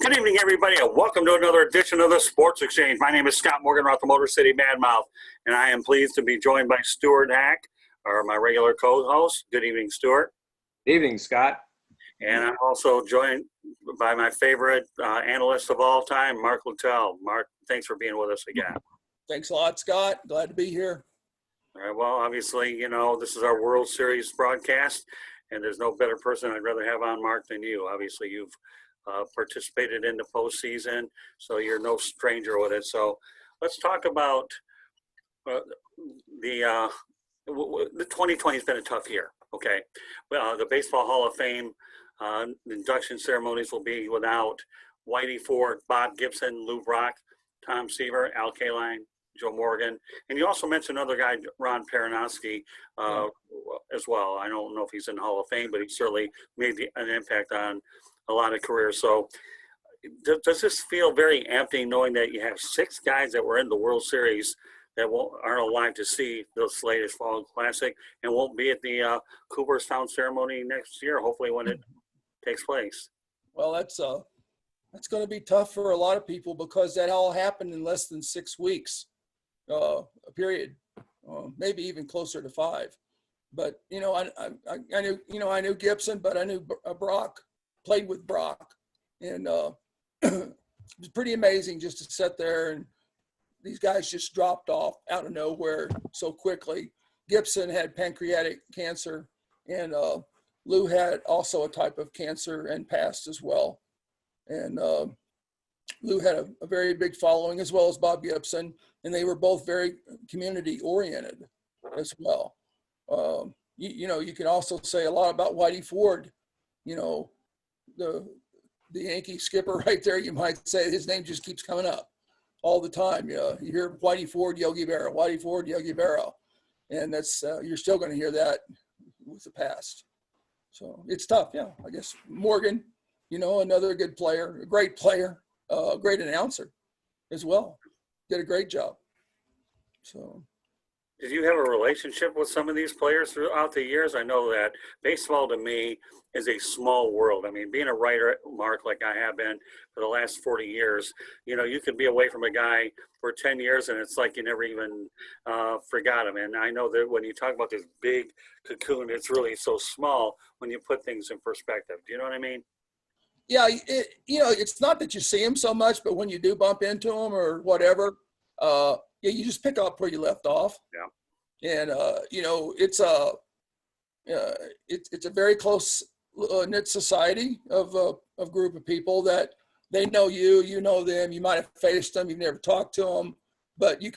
Good evening, everybody, and welcome to another edition of the Sports Exchange. My name is Scott Morgan, the Motor City Madmouth, and I am pleased to be joined by Stuart Hack, my regular co-host. Good evening, Stuart. Good evening, Scott. And I'm also joined by my favorite analyst of all time, Mark Littell. Mark, thanks for being with us again. Thanks a lot, Scott. Glad to be here. All right, well, obviously, this is our World Series broadcast, and there's no better person I'd rather have on, Mark, than you. Obviously, you've participated in the postseason, so you're no stranger with it. So let's talk about the 2020 has been a tough year. Okay, the Baseball Hall of Fame induction ceremonies will be without Whitey Ford, Bob Gibson, Lou Brock, Tom Seaver, Al Kaline, Joe Morgan, and you also mentioned another guy, Ron Peronowski, as well. I don't know if he's in the Hall of Fame, but he certainly made an impact on a lot of careers. So does this feel very empty knowing that you have six guys that were in the World Series that aren't alive to see this latest Fall Classic and won't be at the Cooperstown ceremony next year, hopefully when it takes place? Well, that's going to be tough for a lot of people because that all happened in less than 6 weeks, a period, maybe even closer to 5. But I knew Gibson, but I knew Brock. Played with Brock, and it was pretty amazing just to sit there and these guys just dropped off out of nowhere so quickly. Gibson had pancreatic cancer, and Lou had also a type of cancer and passed as well. And Lou had a very big following as well as Bob Gibson, and they were both very community oriented as well. You can also say a lot about Whitey Ford, the Yankee skipper right there. You might say his name just keeps coming up all the time. You hear Whitey Ford, Yogi Berra, Whitey Ford, Yogi Berra, and that's you're still going to hear that with the past. So it's tough. Yeah, I guess Morgan, another good player, a great player, great announcer as well. Did a great job. So. Did you have a relationship with some of these players throughout the years? I know that baseball to me is a small world. I mean, being a writer, Mark, like I have been for the last 40 years, you could be away from a guy for 10 years and it's like you never even forgot him. And I know that when you talk about this big cocoon, it's really so small when you put things in perspective. Do you know what I mean? Yeah, it's not that you see him so much, but when you do bump into him or whatever, you just pick up where you left off. Yeah. And it's a very close knit society of group of people that they know you know them. You might have faced them, you've never talked to them, but you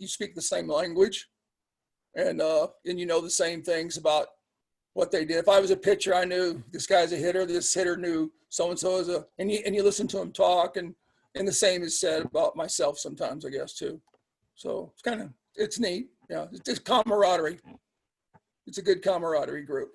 speak the same language, and you know the same things about what they did. If I was a pitcher, I knew this guy's a hitter. This hitter knew so and so is and you listen to them talk, and the same is said about myself sometimes, I guess too. So it's neat. Yeah, it's just camaraderie. It's a good camaraderie group.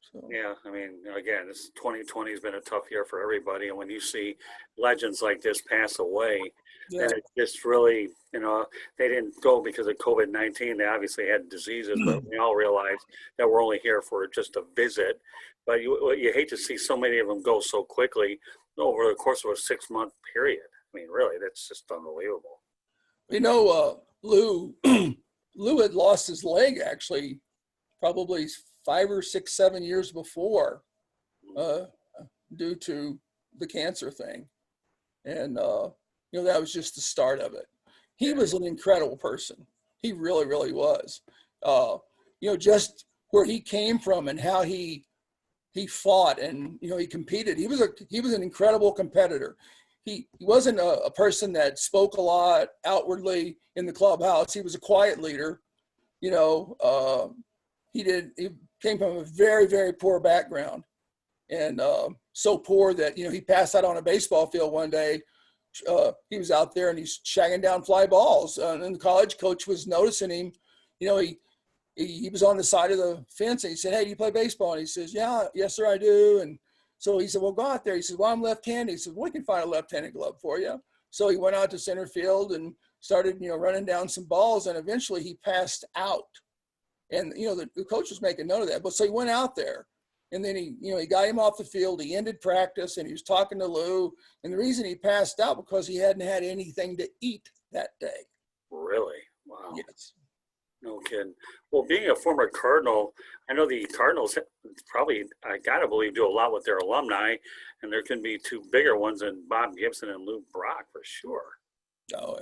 So. Yeah, I mean, again, this 2020 has been a tough year for everybody, and when you see legends like this pass away, then it just really, they didn't go because of COVID-19. They obviously had diseases, but we all realize that we're only here for just a visit. But you hate to see so many of them go so quickly over the course of a 6-month period. I mean, really, that's just unbelievable. Lou had lost his leg actually probably 5 or 6, 7 years before due to the cancer thing. And, that was just the start of it. He was an incredible person. He really, really was. Just where he came from and how he fought and, he competed. He was an incredible competitor. He wasn't a person that spoke a lot outwardly in the clubhouse. He was a quiet leader. He came from a very, very poor background, and so poor that, he passed out on a baseball field one day. He was out there and he's shagging down fly balls. And the college coach was noticing him. He was on the side of the fence and he said, "Hey, do you play baseball?" And he says, "Yeah, yes, sir, I do." And so he said, "Well, go out there." He said, "Well, I'm left-handed." He said, "We can find a left-handed glove for you." So he went out to center field and started, running down some balls, and eventually he passed out. And, the coach was making note of that. But so he went out there And then he got him off the field. He ended practice, and he was talking to Lou. And the reason he passed out because he hadn't had anything to eat that day. Really? Wow. Yes. No kidding. Well, being a former Cardinal, I know the Cardinals probably, I gotta believe, do a lot with their alumni, and there can be two bigger ones than Bob Gibson and Lou Brock for sure. Oh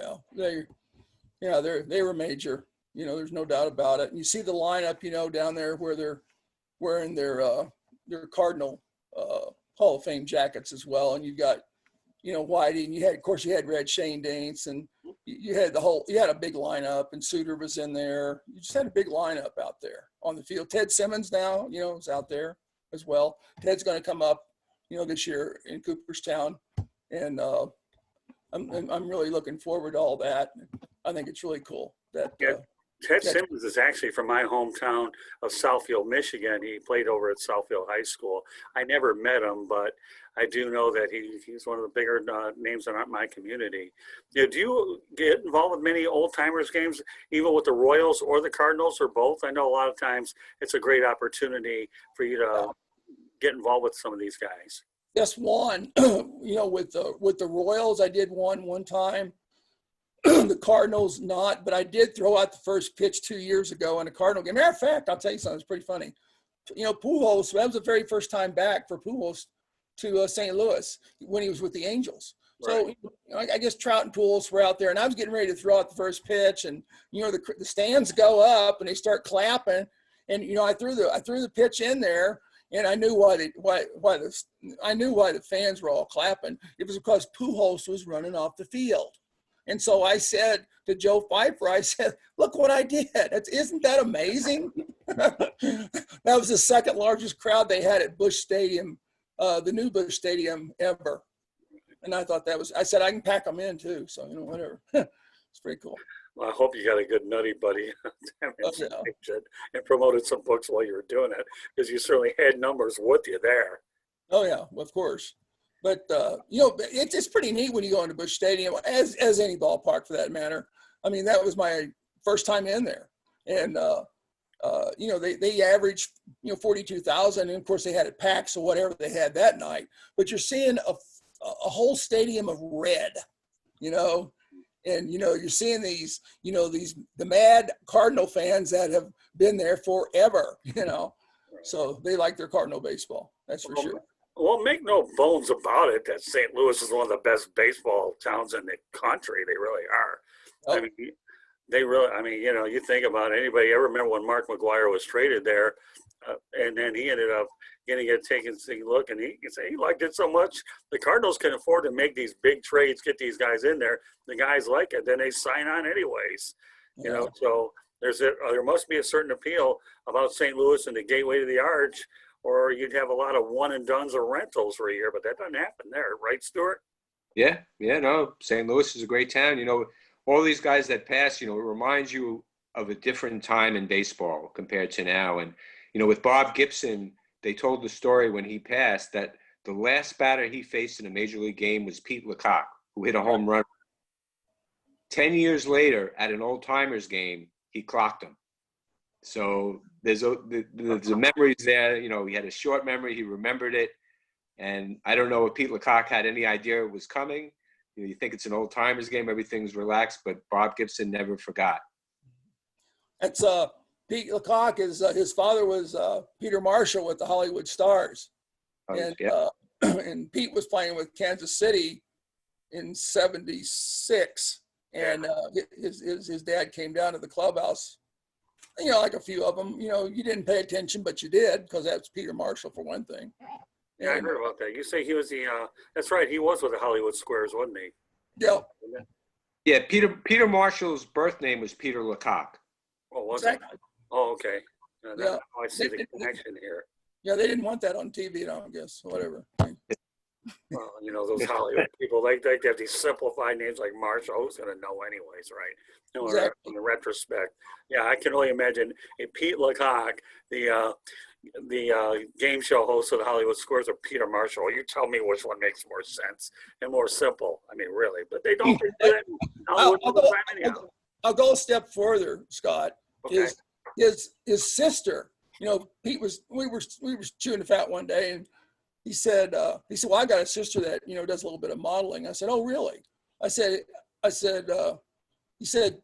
yeah, they were major. There's no doubt about it. And you see the lineup, down there where they're wearing their Cardinal Hall of Fame jackets as well. And you've got Whitey, and you had Red Shane Danes, and you had a big lineup, and Suter was in there. You just had a big lineup out there on the field. Ted Simmons now, is out there as well. Ted's going to come up, this year in Cooperstown, and I'm really looking forward to all that. I think it's really cool that. Ted Simmons is actually from my hometown of Southfield, Michigan. He played over at Southfield High School. I never met him, but I do know that he's one of the bigger names in my community. Do you get involved with many old-timers games, even with the Royals or the Cardinals or both? I know a lot of times it's a great opportunity for you to get involved with some of these guys. Just one, with the Royals, I did one time. The Cardinals not, but I did throw out the first pitch 2 years ago in a Cardinal game. Matter of fact, I'll tell you something, it's pretty funny. Pujols, that was the very first time back for Pujols to St. Louis when he was with the Angels. Right. So I guess Trout and Pujols were out there, and I was getting ready to throw out the first pitch, and the stands go up and they start clapping, and I threw the pitch in there, and I knew why the fans were all clapping. It was because Pujols was running off the field. And so I said to Joe Pfeiffer, I said, look what I did. Isn't that amazing? That was the second largest crowd they had at Busch Stadium, the new Busch Stadium ever. And I thought I said, I can pack them in too. So, whatever. It's pretty cool. Well, I hope you got a good nutty buddy and promoted some books while you were doing it, because you certainly had numbers with you there. Oh, yeah, of course. But, it's pretty neat when you go into Busch Stadium, as any ballpark for that matter. I mean, that was my first time in there. And, they averaged, 42,000. And, of course, they had it packed, so whatever they had that night. But you're seeing a whole stadium of red, and, you're seeing these, the mad Cardinal fans that have been there forever, So they like their Cardinal baseball. That's for sure. Well, make no bones about it that St. Louis is one of the best baseball towns in the country. They really are. Oh. You think about anybody ever remember when Mark McGwire was traded there, and then he ended up getting a look, and he liked it so much. The Cardinals can afford to make these big trades, get these guys in there. The guys like it, then they sign on anyways. So there must be a certain appeal about St. Louis and the gateway to the Arch, or you'd have a lot of one and dones or rentals for a year, but that doesn't happen there, right, Stuart? Yeah, no, St. Louis is a great town. All these guys that pass, it reminds you of a different time in baseball compared to now. And, with Bob Gibson, they told the story when he passed that the last batter he faced in a major league game was Pete Lecoq, who hit a home run. 10 years later, at an old-timers game, he clocked him. So there's the memories there. He had a short memory. He remembered it. And I don't know if Pete Lecoq had any idea it was coming. You think it's an old-timers game, everything's relaxed, but Bob Gibson never forgot. That's Pete Lecoq his father was Peter Marshall with the Hollywood Stars. And Pete was playing with Kansas City in '76. And his dad came down to the clubhouse. Like a few of them, you didn't pay attention, but you did, because that's Peter Marshall for one thing. Yeah, I heard about that. You say he was that's right, he was with the Hollywood Squares, wasn't he? Yeah. Yeah, Peter Marshall's birth name was Peter Lecoq. Oh, was it? Oh, okay. I see the connection here. Yeah, they didn't want that on TV, I guess, whatever. Well, those Hollywood people, they have these simplified names like Marshall. Who's going to know anyways, right? Exactly. In the retrospect. Yeah, I can only imagine Pete Lecoq, the game show host of the Hollywood Squares, or Peter Marshall. You tell me which one makes more sense and more simple. I mean, really. But they don't do that in Hollywood all the time anyhow. I'll go a step further, Scott. Okay. His sister Pete we were chewing the fat one day, and he said, well, I got a sister that, does a little bit of modeling. I said, oh, really? I said, he said,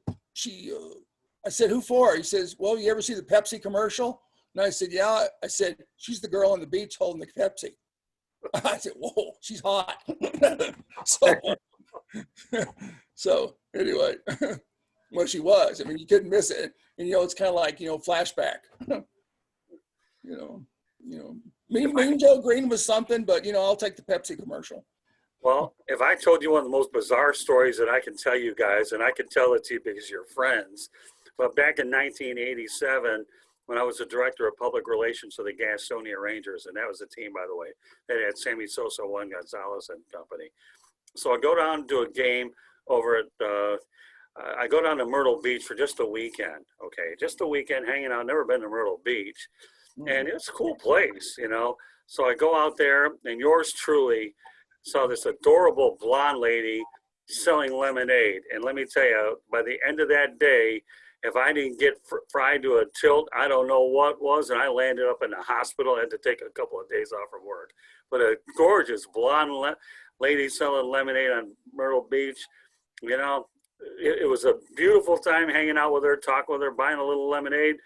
I said, who for? He says, well, you ever see the Pepsi commercial? And I said, yeah. I said, she's the girl on the beach holding the Pepsi. I said, whoa, she's hot. So anyway, well, she was. I mean, you couldn't miss it. And, it's kind of like, flashback. Mean Joe Green was something, but, I'll take the Pepsi commercial. Well, if I told you one of the most bizarre stories that I can tell you guys, and I can tell it to you because you're friends, but back in 1987, when I was the director of public relations for the Gastonia Rangers, and that was the team, by the way, that had Sammy Sosa, Juan Gonzalez, and company. So I go down to a game over at, I go down to Myrtle Beach for just a weekend, okay? Just a weekend hanging out, never been to Myrtle Beach. And it's a cool place, So I go out there, and yours truly saw this adorable blonde lady selling lemonade. And let me tell you, by the end of that day, if I didn't get fried to a tilt, I don't know what was, and I landed up in the hospital. I had to take a couple of days off from work. But a gorgeous blonde lady selling lemonade on Myrtle Beach, it was a beautiful time hanging out with her, talking with her, buying a little lemonade.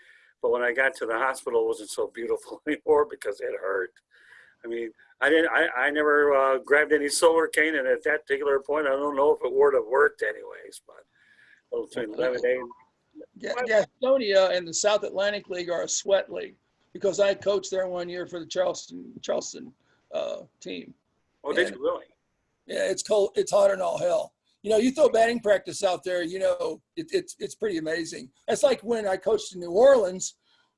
But when I got to the hospital, it wasn't so beautiful anymore because it hurt. I mean, I never grabbed any Solarcaine, and at that particular point, I don't know if it would have worked anyways. But between lemonade. Gastonia and the South Atlantic League are a sweat league because I coached there one year for the Charleston team. Oh, did you really? Yeah, it's cold. It's hotter than all hell. You throw batting practice out there, it's pretty amazing. It's like when I coached in New Orleans,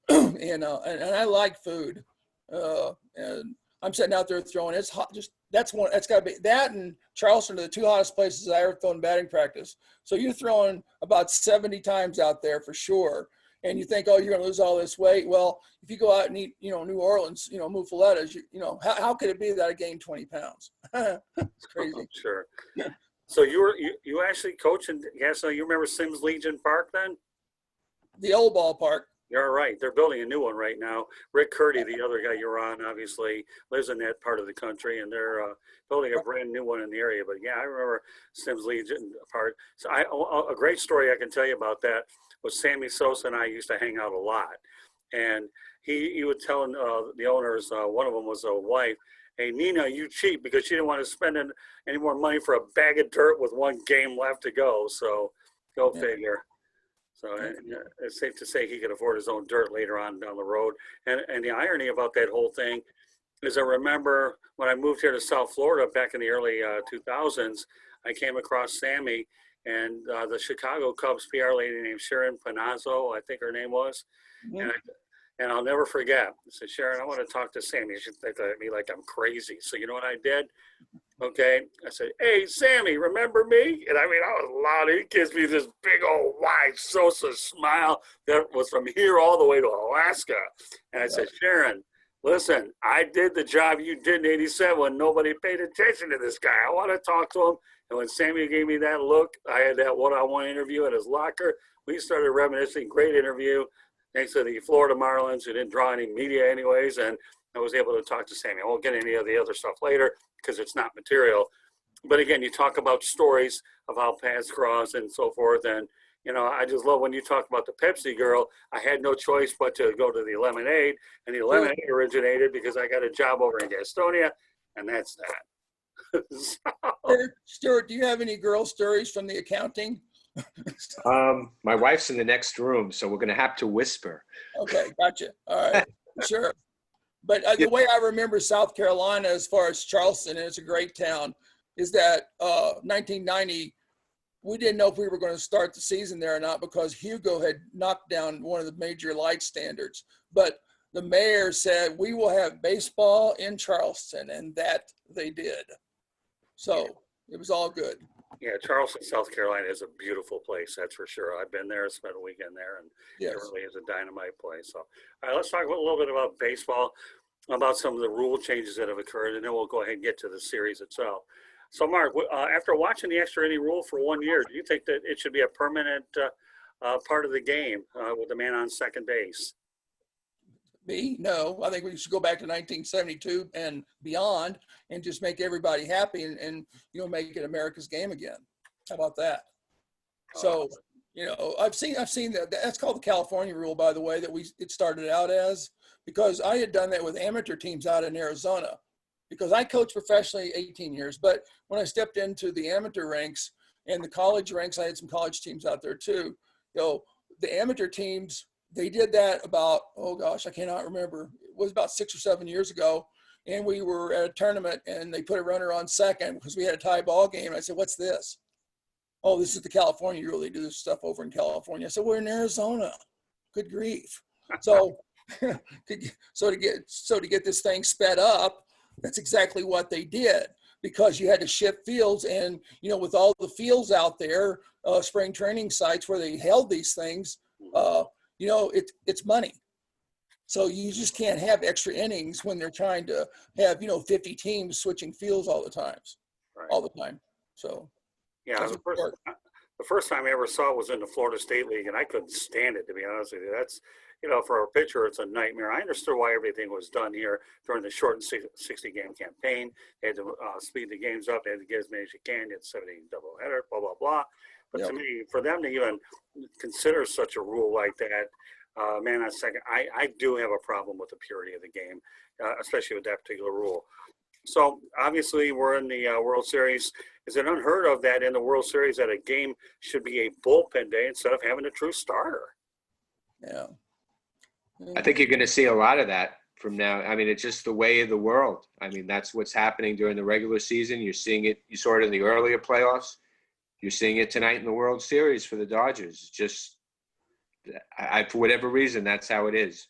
and I like food, and I'm sitting out there throwing. It's hot. That's got to be that, and Charleston are the two hottest places I ever thrown batting practice. So you're throwing about 70 times out there for sure, and you think, oh, you're going to lose all this weight. Well, if you go out and eat, New Orleans, muffulettas, how could it be that I gained 20 pounds? It's crazy. Sure. So you actually coach in so you remember Sims Legion Park then? The old ballpark. You're right. They're building a new one right now. Rick Curdy, the other guy you're on, obviously lives in that part of the country, and they're building a brand new one in the area. But yeah, I remember Sims Legion Park. So a great story I can tell you about that was Sammy Sosa and I used to hang out a lot, and he would tell the owners, one of them was a wife, hey, Nina, you cheat because she didn't want to spend any more money for a bag of dirt with one game left to go. So go figure. So it's safe to say he could afford his own dirt later on down the road. And the irony about that whole thing is I remember when I moved here to South Florida back in the early 2000s, I came across Sammy and the Chicago Cubs PR lady named Sharon Panazzo, I think her name was. Mm-hmm. And I'll never forget. I said, Sharon, I want to talk to Sammy. She looked at me like I'm crazy. So you know what I did? Okay. I said, hey, Sammy, remember me? And I mean, I was loud. He gives me this big old wide Sosa smile that was from here all the way to Alaska. And I said, Sharon, listen, I did the job you did in 87 when nobody paid attention to this guy. I want to talk to him. And when Sammy gave me that look, I had that one-on-one interview at his locker. We started reminiscing. Great interview. Thanks to the Florida Marlins, who didn't draw any media anyways, and I was able to talk to Sammy. I won't get any of the other stuff later because it's not material. But again, you talk about stories of how paths cross and so forth. And, I just love when you talk about the Pepsi girl. I had no choice but to go to the lemonade, and the lemonade originated because I got a job over in Gastonia, and that's that. So. Stuart, do you have any girl stories from the accounting? My wife's in the next room, so we're going to have to whisper. Okay, gotcha. All right, sure. But the way I remember South Carolina, as far as Charleston, and it's a great town, is that 1990, we didn't know if we were going to start the season there or not because Hugo had knocked down one of the major light standards. But the mayor said, we will have baseball in Charleston, and that they did. So it was all good. Yeah, Charleston, South Carolina is a beautiful place, that's for sure. I've been there, spent a weekend there, and It really is a dynamite place. So, all right, let's talk a little bit about baseball, about some of the rule changes that have occurred, and then we'll go ahead and get to the series itself. So, Mark, after watching the extra inning rule for 1 year, do you think that it should be a permanent part of the game with the man on second base? Me? No, I think we should go back to 1972 and beyond and just make everybody happy and make it America's game again. How about that? So, I've seen that's called the California rule, by the way, that it started out as, because I had done that with amateur teams out in Arizona, because I coached professionally 18 years. But when I stepped into the amateur ranks and the college ranks, I had some college teams out there too. The amateur teams, they did that about, oh gosh, I cannot remember. It was about 6 or 7 years ago. And we were at a tournament and they put a runner on second because we had a tie ball game. I said, what's this? Oh, this is the California rule. They do this stuff over in California. I said, we're in Arizona. Good grief. So, to get this thing sped up, that's exactly what they did, because you had to shift fields. And, with all the fields out there, spring training sites where they held these things, it's money. So you just can't have extra innings when they're trying to have, 50 teams switching fields all the time. So. Yeah, the first time I ever saw it was in the Florida State League, and I couldn't stand it, to be honest with you. That's, for a pitcher, it's a nightmare. I understood why everything was done here during the shortened 60-game campaign. They had to speed the games up. They had to get as many as you can. You had 70 doubleheader, blah, blah, blah. But to me, for them to even consider such a rule like that, man, on second, I do have a problem with the purity of the game, especially with that particular rule. So obviously we're in the World Series. Is it unheard of that in the World Series that a game should be a bullpen day instead of having a true starter? Yeah. I think you're going to see a lot of that from now. I mean, it's just the way of the world. I mean, that's what's happening during the regular season. You're seeing it. You saw it in the earlier playoffs. You're seeing it tonight in the World Series for the Dodgers. It's just, for whatever reason, that's how it is.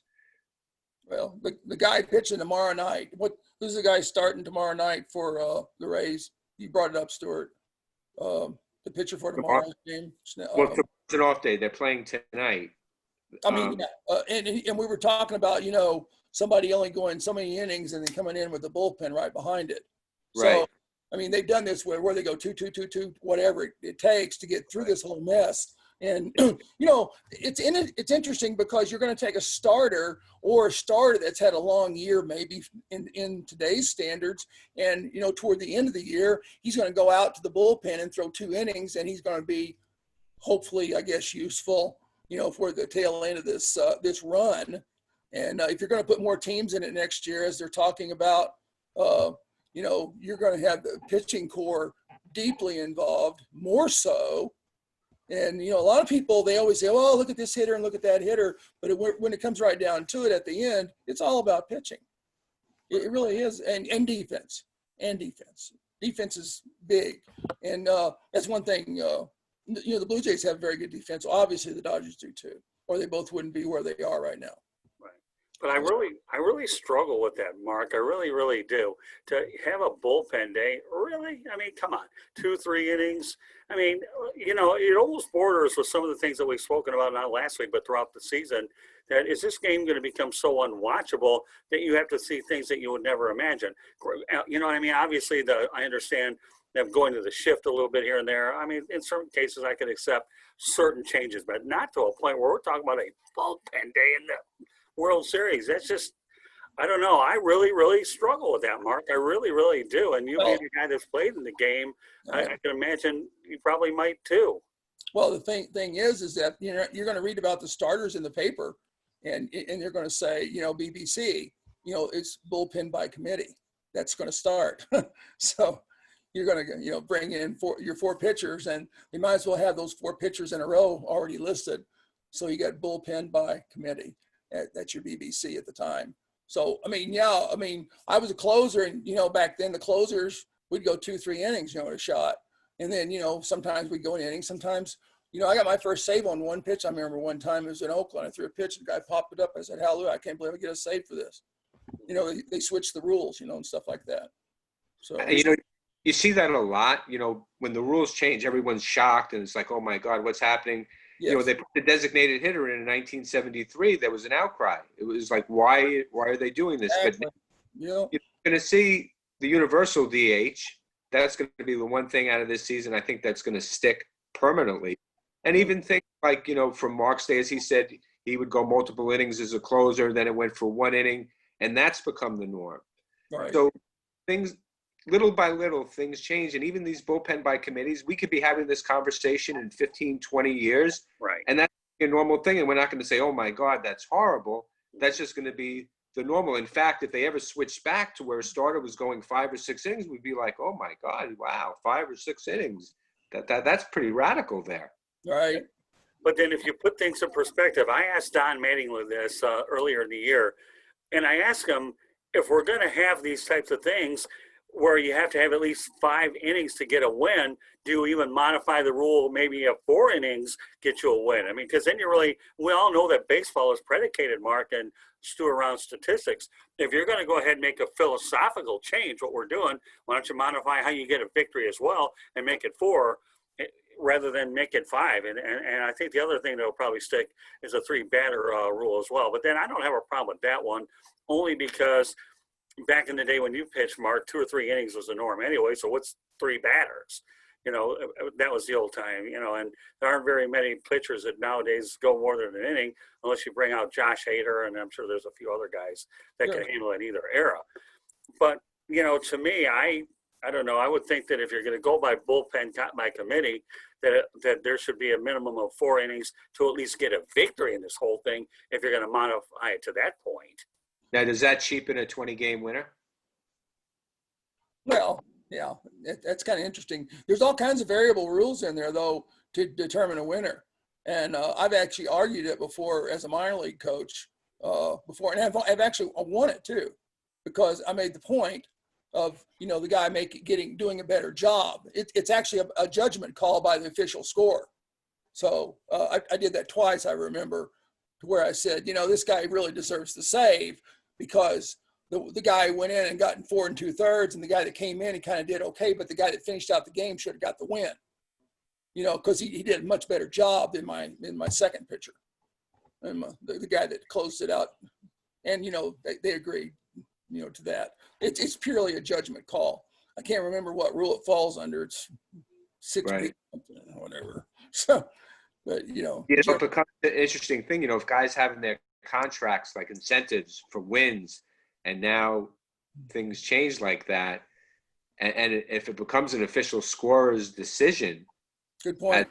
Well, the guy pitching tomorrow night, who's the guy starting tomorrow night for the Rays? You brought it up, Stuart. The pitcher for tomorrow's game. Well, it's an off day. They're playing tonight. I mean, and we were talking about, somebody only going so many innings and then coming in with the bullpen right behind it. Right. So, I mean, they've done this where they go 2-2-2-2, whatever it takes to get through this whole mess. And, it's interesting because you're going to take a starter that's had a long year, maybe in today's standards. And, toward the end of the year, he's going to go out to the bullpen and throw 2 innings, and he's going to be hopefully, I guess, useful, for the tail end of this run. And if you're going to put more teams in it next year, as they're talking about, you're going to have the pitching core deeply involved, more so. And, a lot of people, they always say, oh, look at this hitter and look at that hitter. But when it comes right down to it at the end, it's all about pitching. It really is. And defense. Defense is big. And that's one thing, the Blue Jays have very good defense. Obviously, the Dodgers do too, or they both wouldn't be where they are right now. Right. But I really struggle with that, Mark. I really, really do. To have a bullpen day, really? I mean, come on, 2-3 innings. I mean, it almost borders with some of the things that we've spoken about, not last week, but throughout the season, that is this game going to become so unwatchable that you have to see things that you would never imagine? You know what I mean? Obviously, I understand them going to the shift a little bit here and there. I mean, in certain cases, I could accept certain changes, but not to a point where we're talking about a bullpen day in the World Series. That's just, I don't know. I really, really struggle with that, Mark. I really, really do. And you being a guy that's played in the game, I can imagine you probably might too. Well, the thing is that, you're going to read about the starters in the paper and they're going to say, BBC, it's bullpen by committee. That's going to start. So you're going to, bring in your 4 pitchers, and you might as well have those 4 pitchers in a row already listed. So you got bullpen by committee. That's your BBC at the time. So, I was a closer, and, back then the closers, we'd go 2-3 innings, a shot. And then, sometimes we'd go in innings. Sometimes, I got my first save on one pitch. I remember one time it was in Oakland. I threw a pitch, the guy popped it up. I said, hallelujah, I can't believe I get a save for this. They switched the rules, and stuff like that. So, you see that a lot, when the rules change, everyone's shocked and it's like, oh my God, what's happening? yes. They put the designated hitter in 1973. There was an outcry. It was like, why are they doing this? Exactly. But Yeah. you're going to see the universal DH. That's going to be the one thing out of this season I think that's going to stick permanently. And even things like, from Mark's days, he said he would go multiple innings as a closer. Then it went for 1 inning, and that's become the norm. Right. So things, little by little, things change. And even these bullpen by committees, we could be having this conversation in 15, 20 years. Right. And that's a normal thing. And we're not going to say, oh my God, that's horrible. That's just going to be the normal. In fact, if they ever switched back to where a starter was going 5 or 6 innings, we'd be like, oh my God, wow, 5 or 6 innings. That's pretty radical there. Right. But then if you put things in perspective, I asked Don Mattingly this earlier in the year, and I asked him, if we're going to have these types of things where you have to have at least 5 innings to get a win, do you even modify the rule, maybe a 4 innings get you a win? I mean, because then we all know that baseball is predicated, Mark, and Stu, around statistics. If you're going to go ahead and make a philosophical change, what we're doing, why don't you modify how you get a victory as well and make it 4 rather than make it 5? And I think the other thing that will probably stick is a 3-batter rule as well. But then I don't have a problem with that one, only because back in the day when you pitched, Mark, 2 or 3 innings was the norm anyway. So what's 3 batters? You know, that was the old time, you know, and there aren't very many pitchers that nowadays go more than an inning unless you bring out Josh Hader, and I'm sure there's a few other guys that Sure. can handle it in either era. But, you know, to me, I don't know. I would think that if you're going to go by bullpen by committee, that there should be a minimum of 4 innings to at least get a victory in this whole thing if you're going to modify it to that point. Now, does that cheapen a 20-game winner? Well, yeah, that's kind of interesting. There's all kinds of variable rules in there, though, to determine a winner. And I've actually argued it before as a minor league coach before, and I've actually won it too, because I made the point of, you know, the guy doing a better job. It's actually a judgment call by the official score. So I did that twice, I remember, to where I said, you know, this guy really deserves the save because the guy went in and got in 4 2/3, and the guy that came in, he kind of did okay, but the guy that finished out the game should have got the win. You know, because he did a much better job than my second pitcher, and the guy that closed it out. And you know, they agreed, you know, to that. It's purely a judgment call. I can't remember what rule it falls under. It's 6 Right. something or whatever. So, but you know, You know, it becomes an interesting thing, you know, if guys having their contracts like incentives for wins, and now things change like that, and if it becomes an official scorer's decision, good point.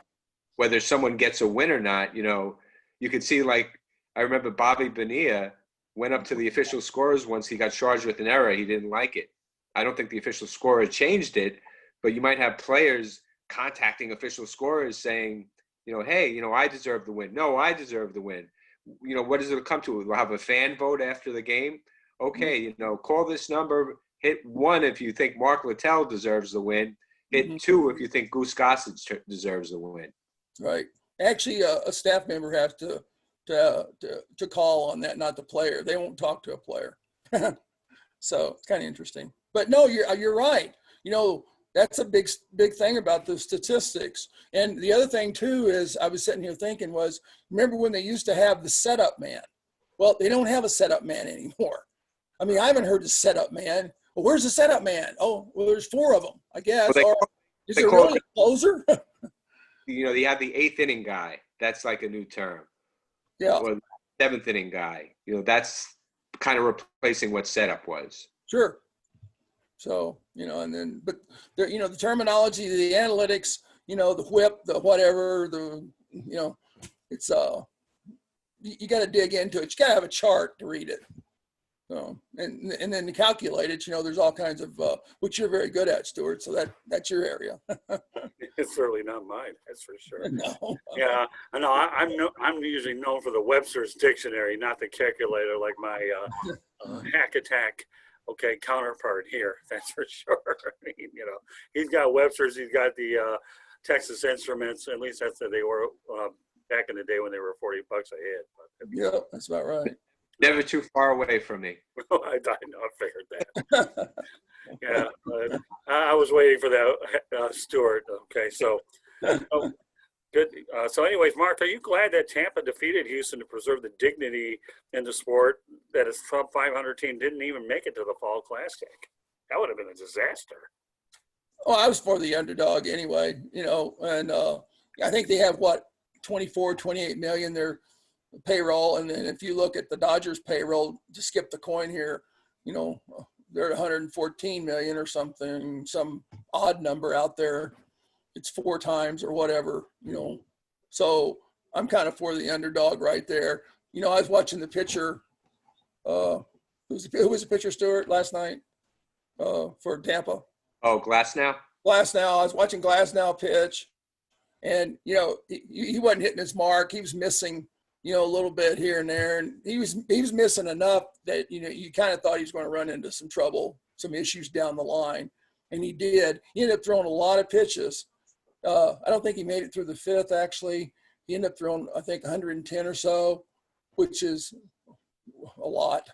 whether someone gets a win or not, you know, you could see, like, I remember Bobby Bonilla went up to the official scorers once. He got charged with an error. He didn't like it. I don't think the official scorer changed it, but you might have players contacting official scorers saying, you know, hey, you know, I deserve the win. No, I deserve the win. You know, what does it come to? We'll have a fan vote after the game. Okay, you know, call this number, hit 1 if you think Mark Littell deserves the win, hit 2 if you think Goose Gossage deserves the win. Right. Actually, a staff member has to call on that, not the player. They won't talk to a player. So it's kind of interesting. But no, you're right. You know, that's a big thing about the statistics. And the other thing too is, I was sitting here thinking was, remember when they used to have the setup man? Well, they don't have a setup man anymore. I mean, I haven't heard the setup man. Well, where's the setup man? Oh, well, there's 4 of them, I guess. Well, Is there really a closer? You know, you have the 8th inning guy. That's like a new term. Yeah. Or the 7th inning guy. You know, that's kind of replacing what setup was. Sure. So, you know, and then, but there, you know, the terminology, the analytics, you know, the whip, the whatever, you know, it's, you got to dig into it. You got to have a chart to read it. So, and then to calculate it, you know, there's all kinds of, which you're very good at, Stuart. So that's your area. It's certainly not mine, that's for sure. No. Yeah, I know. I'm usually known for the Webster's Dictionary, not the calculator like my Hack Attack, counterpart here. That's for sure. I mean, you know, he's got Webster's. He's got the Texas Instruments. At least that's what they were back in the day when they were $40 a head. But, Yeah, that's about right. Never too far away from me. I know. I figured that. Yeah, but I was waiting for that, Stuart. Okay, so good. So, anyways, Mark, are you glad that Tampa defeated Houston to preserve the dignity in the sport that a sub 500 team didn't even make it to the Fall Classic? That would have been a disaster. Well, I was for the underdog anyway, you know, and I think they have 24, 28 million. payroll. And then if you look at the Dodgers payroll, to skip the coin here, they're at 114 million or something, some odd number out there. It's 4 times or whatever, So I'm kind of for the underdog right there. I was watching the pitcher. Who was the pitcher, Stuart, last night for Tampa? Oh, Glasnow? Glasnow. I was watching Glasnow pitch, and he wasn't hitting his mark. He was missing, a little bit here and there, and he was missing enough that you kind of thought he was going to run into some trouble, some issues down the line, and he did. He ended up throwing a lot of pitches. I don't think he made it through the 5th. Actually, he ended up throwing, I think, 110 or so, which is a lot.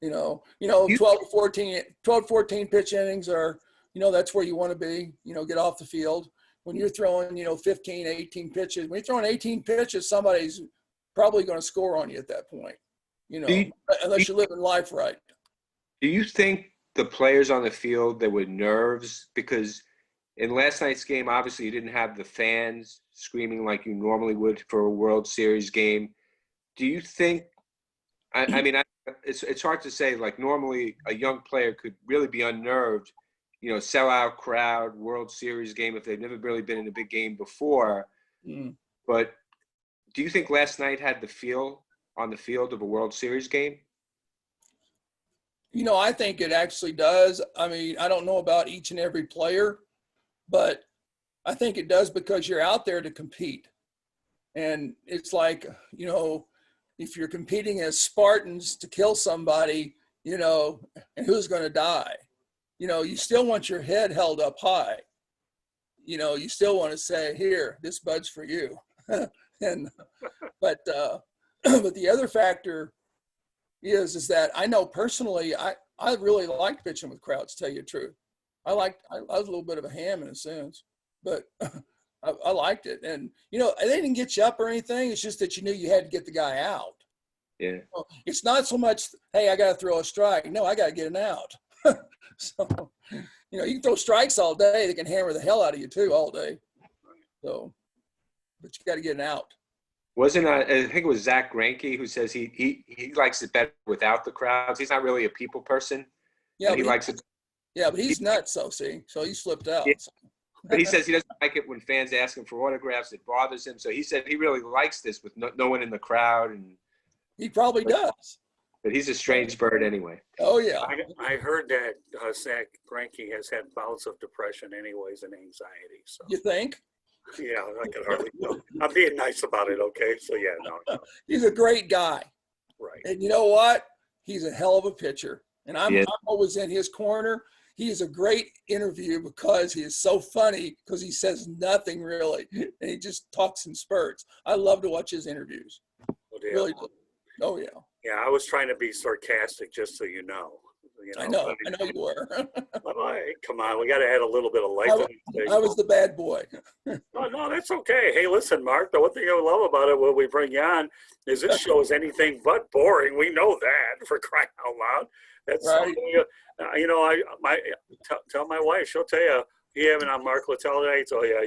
12 to 14 pitch innings are, that's where you want to be, get off the field. When you're throwing, 15, 18 pitches, when you're throwing 18 pitches, somebody's probably going to score on you at that point, unless you're living life right. Do you think the players on the field, there were nerves? Because in last night's game, obviously you didn't have the fans screaming like you normally would for a World Series game. Do you think, it's hard to say, like normally a young player could really be unnerved, sellout crowd, World Series game if they've never really been in a big game before. But do you think last night had the feel on the field of a World Series game? I think it actually does. I don't know about each and every player, but I think it does because you're out there to compete. And it's like, if you're competing as Spartans to kill somebody, and who's going to die, you still want your head held up high. You still want to say, here, this bud's for you. But the other factor is that I know personally, I really liked pitching with crowds, to tell you the truth. I was a little bit of a ham in a sense, but I liked it. And, they didn't get you up or anything. It's just that you knew you had to get the guy out. Yeah. It's not so much, hey, I got to throw a strike. No, I got to get an out. So, you can throw strikes all day. They can hammer the hell out of you too all day. So, but you got to get an out. Wasn't I think it was Zach Greinke who says he likes it better without the crowds. He's not really a people person. Yeah, he likes it. Yeah, but he's nuts, so he's flipped out. Yeah. But he says he doesn't like it when fans ask him for autographs. It bothers him. So he said he really likes this with no one in the crowd. And he probably does. But he's a strange bird anyway. Oh, yeah. I heard that Zach Greinke has had bouts of depression anyways and anxiety. So. You think? Yeah, I can hardly know. I'm being nice about it, okay? So, yeah, no. He's a great guy. Right. And you know what? He's a hell of a pitcher. And I'm always in his corner. He is a great interview because he is so funny because he says nothing really. And he just talks in spurts. I love to watch his interviews. Oh, yeah. Really. Oh, yeah. Yeah, I was trying to be sarcastic just so you know. I know you were. Come on, we got to add a little bit of life. I was the bad boy. No, that's okay. Hey, listen, Mark, the one thing I love about it when we bring you on is this show is anything but boring. We know that, for crying out loud. That's right. Tell my wife, she'll tell you, you having on Mark Littell tonight? So yeah,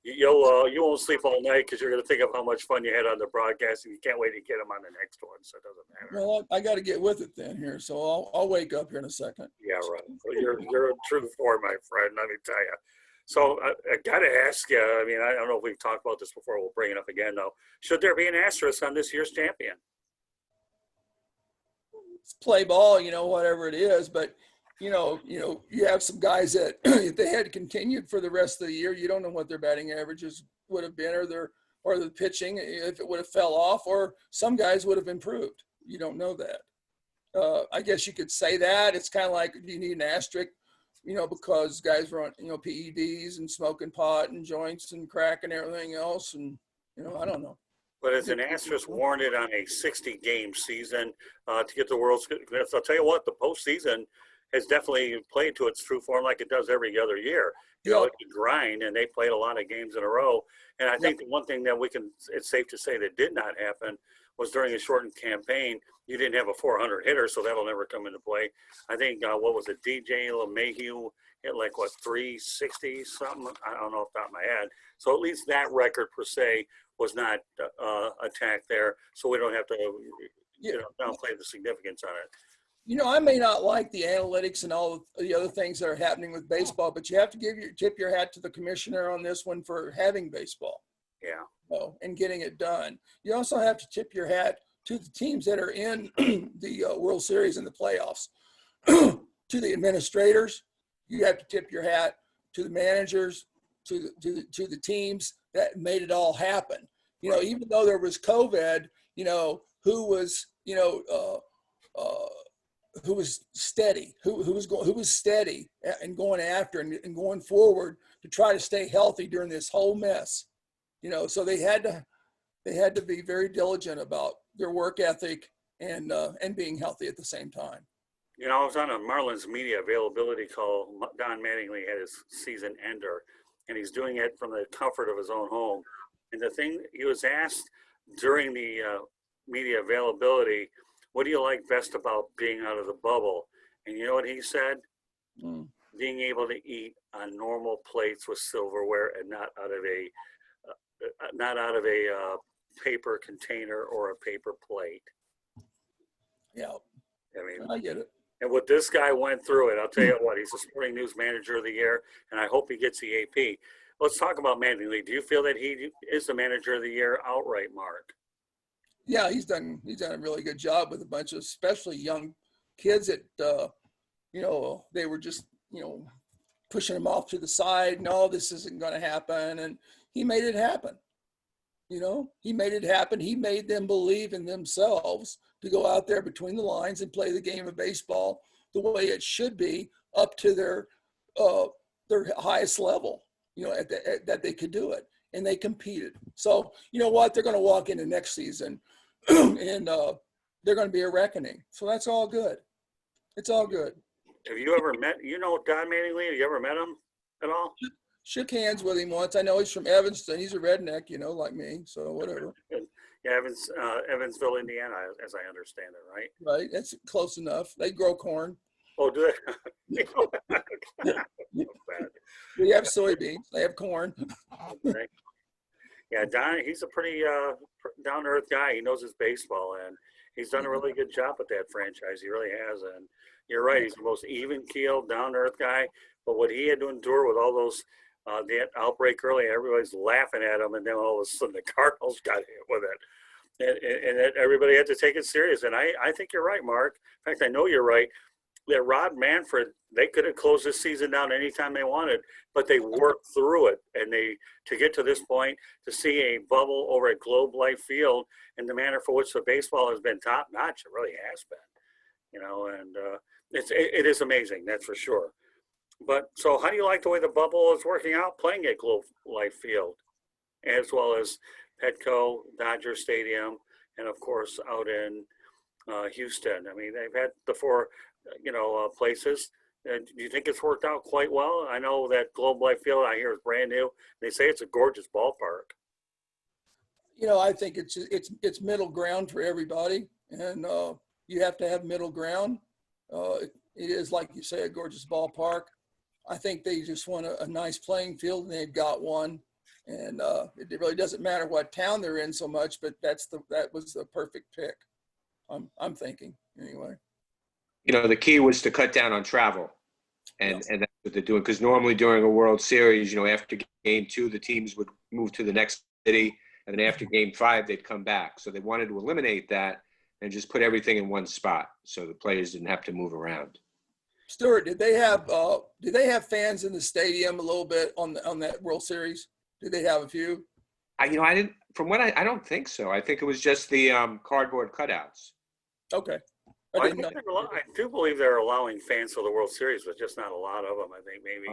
you won't sleep all night because you're going to think of how much fun you had on the broadcast, and you can't wait to get him on the next one. So it doesn't matter. Well, I got to get with it then here, so I'll wake up here in a second. Yeah, right. Well, you're a true form, my friend. Let me tell you. So I got to ask you. I mean, I don't know if we've talked about this before. We'll bring it up again, though. Should there be an asterisk on this year's champion? It's play ball, whatever it is, but. You have some guys that if they had continued for the rest of the year, you don't know what their batting averages would have been, or the pitching, if it would have fell off, or some guys would have improved. You don't know that. I guess you could say that. It's kind of like you need an asterisk, because guys were on, PEDs and smoking pot and joints and crack and everything else. And, I don't know. But is an asterisk warranted on a 60-game season to get the World Series? I'll tell you what, the postseason has definitely played to its true form like it does every other year. It's a grind, and they played a lot of games in a row. And I think the one thing that it's safe to say that did not happen was during a shortened campaign, you didn't have a 400 hitter, so that'll never come into play. I think, what was it, DJ LeMahieu hit like what 360 something. I don't know off the top of my head. So at least that record per se was not attacked there. So we don't have to downplay the significance on it. I may not like the analytics and all the other things that are happening with baseball, but you have to tip your hat to the commissioner on this one for having baseball. Yeah. And getting it done. You also have to tip your hat to the teams that are in the World Series and the playoffs. To the administrators, you have to tip your hat to the managers, to the teams that made it all happen. Even though there was COVID, who was steady, who was steady and going after and going forward to try to stay healthy during this whole mess. So they had to be very diligent about their work ethic and being healthy at the same time. I was on a Marlins media availability call. Don Mattingly had his season ender, and he's doing it from the comfort of his own home. And the thing he was asked during the media availability, what do you like best about being out of the bubble? And you know what he said? Being able to eat on normal plates with silverware and not out of a paper container or a paper plate. Yeah. I mean, I get it. And what this guy went through it, I'll tell you what, he's a Sporting News Manager of the Year, and I hope he gets the AP. Let's talk about Mattingly. Do you feel that he is the Manager of the Year outright, Mark? Yeah, he's done a really good job with a bunch of especially young kids that they were just pushing him off to the side. No, this isn't going to happen, and he made it happen. He made it happen. He made them believe in themselves to go out there between the lines and play the game of baseball the way it should be, up to their highest level, that they could do it. And they competed. So, you know what? They're going to walk into next season and they're going to be a reckoning. So that's all good. It's all good. Have you ever met, Don Mattingly? Have you ever met him at all? Shook hands with him once. I know he's from Evanston. He's a redneck, like me. So whatever. Yeah, Evansville, Indiana, as I understand it, right? Right. That's close enough. They grow corn. Oh, do they? We have soybeans. They have corn. Okay. Yeah, Don, he's a pretty down-to-earth guy. He knows his baseball, and he's done a really good job with that franchise. He really has. And you're right, he's the most even-keeled, down-to-earth guy. But what he had to endure with all those, that outbreak early, everybody's laughing at him, and then all of a sudden the Cardinals got hit with it. And everybody had to take it serious. And I think you're right, Mark. In fact, I know you're right. That Rod Manfred, they could have closed this season down anytime they wanted, but they worked through it. And to get to this point, to see a bubble over at Globe Life Field in the manner for which the baseball has been top notch, it really has been, and it is amazing, that's for sure. But so how do you like the way the bubble is working out, playing at Globe Life Field, as well as Petco, Dodger Stadium, and of course out in Houston? I mean, they've had the four places. Do you think it's worked out quite well? I know that Globe Life Field, I hear, is brand new. They say it's a gorgeous ballpark. I think it's middle ground for everybody, and you have to have middle ground. It is, like you say, a gorgeous ballpark. I think they just want a nice playing field, and they've got one. And it really doesn't matter what town they're in so much, but that was the perfect pick. I'm thinking anyway. The key was to cut down on travel, and that's what they're doing. Because normally during a World Series, after Game 2, the teams would move to the next city, and then after Game 5, they'd come back. So they wanted to eliminate that and just put everything in one spot, so the players didn't have to move around. Stuart, did they have fans in the stadium a little bit on that World Series? Did they have a few? I didn't. From what I don't think so. I think it was just the cardboard cutouts. Okay. I do believe they're allowing fans for the World Series, but just not a lot of them. I think maybe.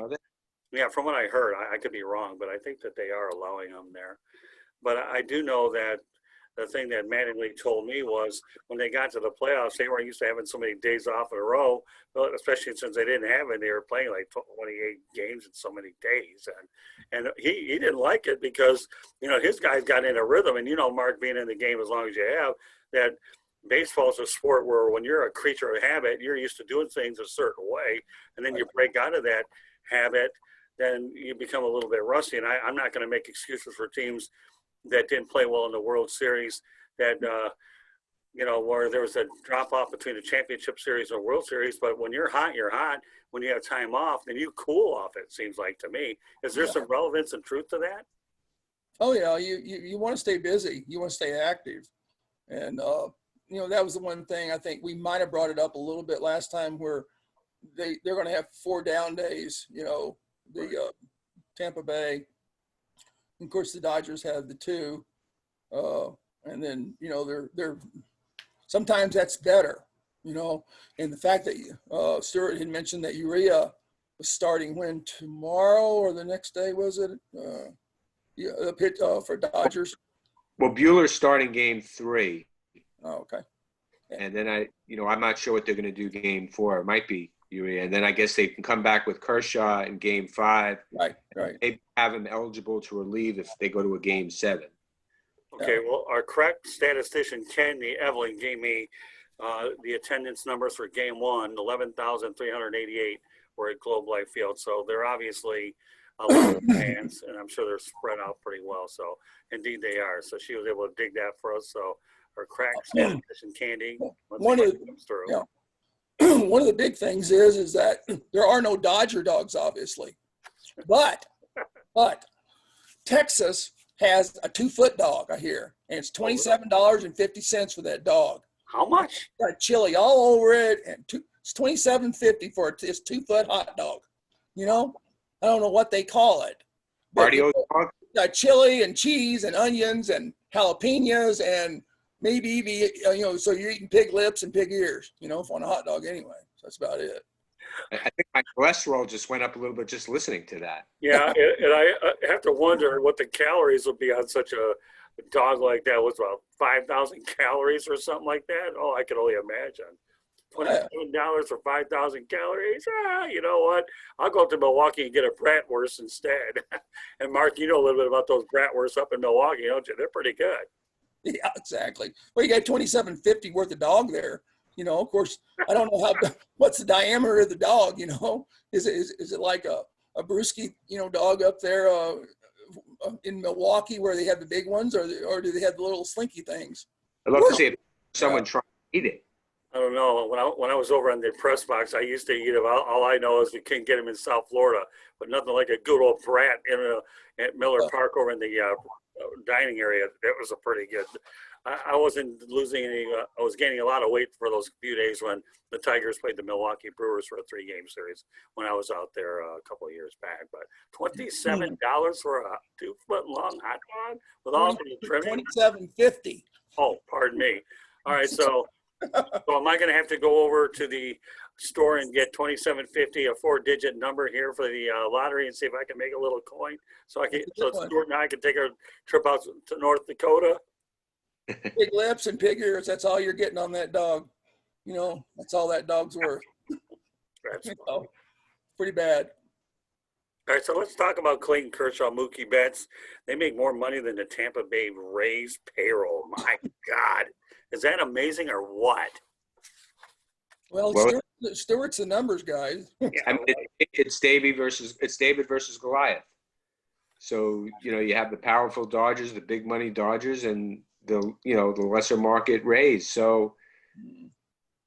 Yeah, from what I heard, I could be wrong, but I think that they are allowing them there. But I do know that the thing that Mattingly told me was when they got to the playoffs, they weren't used to having so many days off in a row, especially since they didn't have it. They were playing like 28 games in so many days. And he didn't like it because, his guys got in a rhythm. And, Mark, being in the game as long as you have, that baseball is a sport where when you're a creature of habit, you're used to doing things a certain way. And then you break out of that have it, then you become a little bit rusty. And I'm not going to make excuses for teams that didn't play well in the World Series, that, where there was a drop off between the championship series and World Series. But when you're hot, you're hot. When you have time off, then you cool off, it seems like to me. Is there some relevance and truth to that? Oh yeah, you want to stay busy. You want to stay active. And, that was the one thing I think we might have brought it up a little bit last time, where they're going to have 4 down days, the Tampa Bay. Of course, the Dodgers have the 2. And then, they're sometimes that's better, and the fact that Stuart had mentioned that Urea was starting when, tomorrow or the next day, was it? The pitch for Dodgers. Well, Bueller's starting game 3. Oh, okay. And then I'm not sure what they're going to do game 4. It might be Urea. And then I guess they can come back with Kershaw in game 5. Right. They have him eligible to relieve if they go to a game 7. Okay, well, our correct statistician, Kenny Evelyn, gave me the attendance numbers for game 1, 11,388 were at Globe Life Field. So they're obviously a lot of fans, and I'm sure they're spread out pretty well. So indeed they are. So she was able to dig that for us. So our correct statistician, Candy, one of the big things is that there are no Dodger dogs, obviously, but Texas has a 2-foot dog, I hear, and it's $27.50 for that dog. How much? Got chili all over it, and it's $27.50 for this 2-foot hot dog. I don't know what they call it. Cardio dog? Got chili and cheese and onions and jalapenos and maybe even, so you're eating pig lips and pig ears, on a hot dog anyway. So that's about it. I think my cholesterol just went up a little bit just listening to that. Yeah, and I have to wonder what the calories would be on such a dog like that. Was about 5,000 calories or something like that? Oh, I can only imagine. $27 for 5,000 calories. You know what? I'll go up to Milwaukee and get a bratwurst instead. And Mark, you know a little bit about those bratwursts up in Milwaukee, don't you? They're pretty good. Yeah, exactly. Well, you got $27.50 worth of dog there. Of course, I don't know what's the diameter of the dog. Is it like a brewski, dog up there in Milwaukee where they have the big ones, or do they have the little slinky things? I'd love to see someone try to eat it. I don't know. When I was over on the press box, I used to eat them. All I know is we couldn't get them in South Florida, but nothing like a good old brat at Miller Park over in the dining area. That was a pretty good. I wasn't losing any. I was gaining a lot of weight for those few days when the Tigers played the Milwaukee Brewers for a 3-game series when I was out there a couple of years back. But $27 for a 2-foot long hot dog with all the trimming. $27.50. Oh, pardon me. All right, so am I going to have to go over to the store and get $27.50, a 4-digit number here for the lottery, and see if I can make a little coin so Stuart and I can take a trip out to North Dakota? Pig lips and pig ears. That's all you're getting on that dog. That's all that dog's worth. That's pretty bad. All right, so let's talk about Clayton Kershaw, Mookie Betts. They make more money than the Tampa Bay Rays payroll. My God. Is that amazing or what? Well, Stuart's the numbers guy. I mean, it's David versus Goliath. So, you have the powerful Dodgers, the big money Dodgers, and the lesser market Rays. So,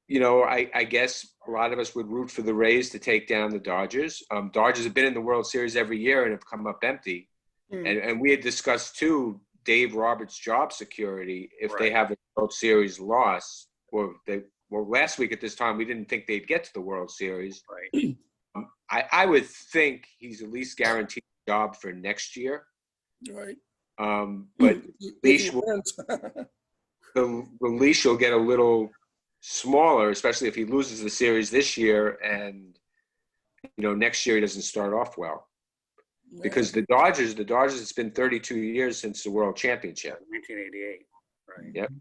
I guess a lot of us would root for the Rays to take down the Dodgers. Dodgers have been in the World Series every year and have come up empty. And we had discussed too, Dave Roberts' job security if they have a World Series loss, last week at this time we didn't think they'd get to the World Series. Right. I would think he's at least guaranteed a job for next year. Right. But the leash will get a little smaller, especially if he loses the series this year and next year he doesn't start off well. Yeah. Because the Dodgers, it's been 32 years since the World Championship. 1988, right? Yep.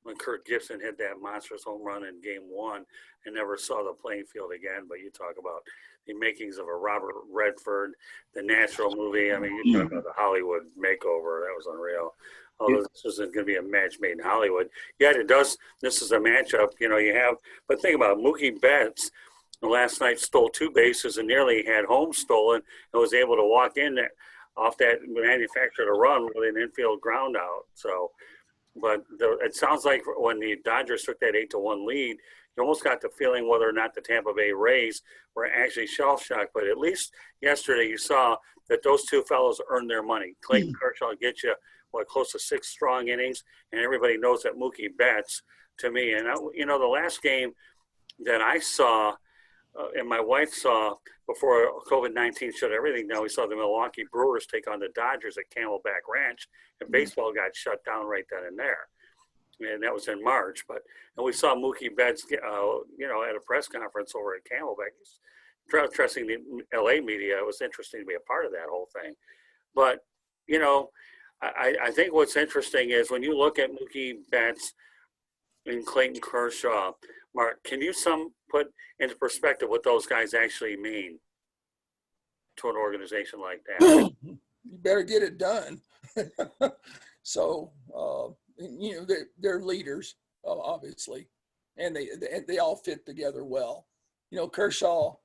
When Kurt Gibson hit that monstrous home run in Game 1 and never saw the playing field again. But you talk about the makings of a Robert Redford, the Natural movie. I mean, you talk about the Hollywood makeover. That was unreal. Although this isn't going to be a match made in Hollywood. Yet it does. This is a matchup, you have. But think about it, Mookie Betts. last night stole 2 bases and nearly had home stolen and was able to walk in there off that manufactured a run with an infield ground out. So, but it sounds like when the Dodgers took that 8-1 lead, you almost got the feeling whether or not the Tampa Bay Rays were actually shell shocked. But at least yesterday you saw that those two fellows earned their money. Clayton Kershaw gets you close to 6 strong innings, and everybody knows that Mookie Betts to me. And the last game that I saw and my wife saw before COVID-19 shut everything down, we saw the Milwaukee Brewers take on the Dodgers at Camelback Ranch, and baseball got shut down right then and there. And that was in March. And we saw Mookie Betts, at a press conference over at Camelback, addressing the LA media. It was interesting to be a part of that whole thing. But, I think what's interesting is when you look at Mookie Betts and Clayton Kershaw, Mark, can you put into perspective what those guys actually mean to an organization like that? You better get it done. So, they're leaders, obviously, and they all fit together well. Kershaw,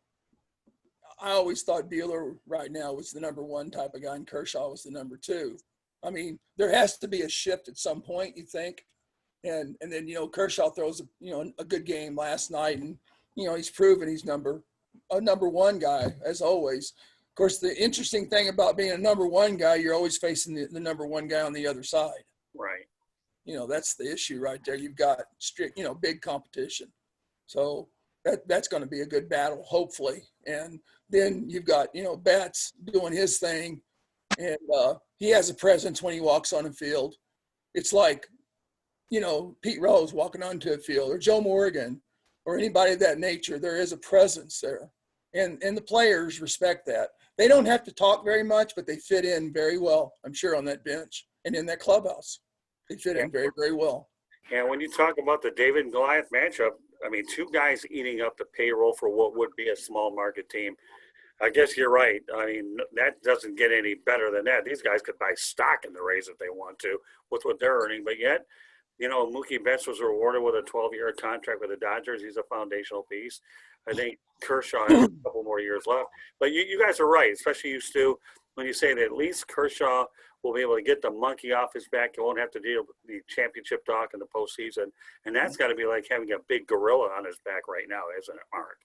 I always thought Buehler right now was the number 1 type of guy, and Kershaw was the number 2. I mean, there has to be a shift at some point, you think. And then, Kershaw throws, a good game last night, and, he's proven he's a number 1 guy, as always. Of course, the interesting thing about being a number 1 guy, you're always facing the number 1 guy on the other side. Right. That's the issue right there. You've got strict, big competition. So that's going to be a good battle, hopefully. And then you've got, Betts doing his thing, and he has a presence when he walks on the field. It's like, Pete Rose walking onto a field, or Joe Morgan, or anybody of that nature. There is a presence there, and the players respect that. They don't have to talk very much, but they fit in very well, I'm sure, on that bench and in that clubhouse. They fit in very, very well. And when you talk about the David and Goliath matchup, I mean, 2 guys eating up the payroll for what would be a small market team. I guess you're right. I mean, that doesn't get any better than that. These guys could buy stock in the Rays if they want to with what they're earning. But yet, Mookie Betts was rewarded with a 12-year contract with the Dodgers. He's a foundational piece. I think Kershaw has a couple more years left. But you guys are right, especially you, Stu, when you say that at least Kershaw will be able to get the monkey off his back. He won't have to deal with the championship talk in the postseason. And that's got to be like having a big gorilla on his back right now, isn't it, Mark?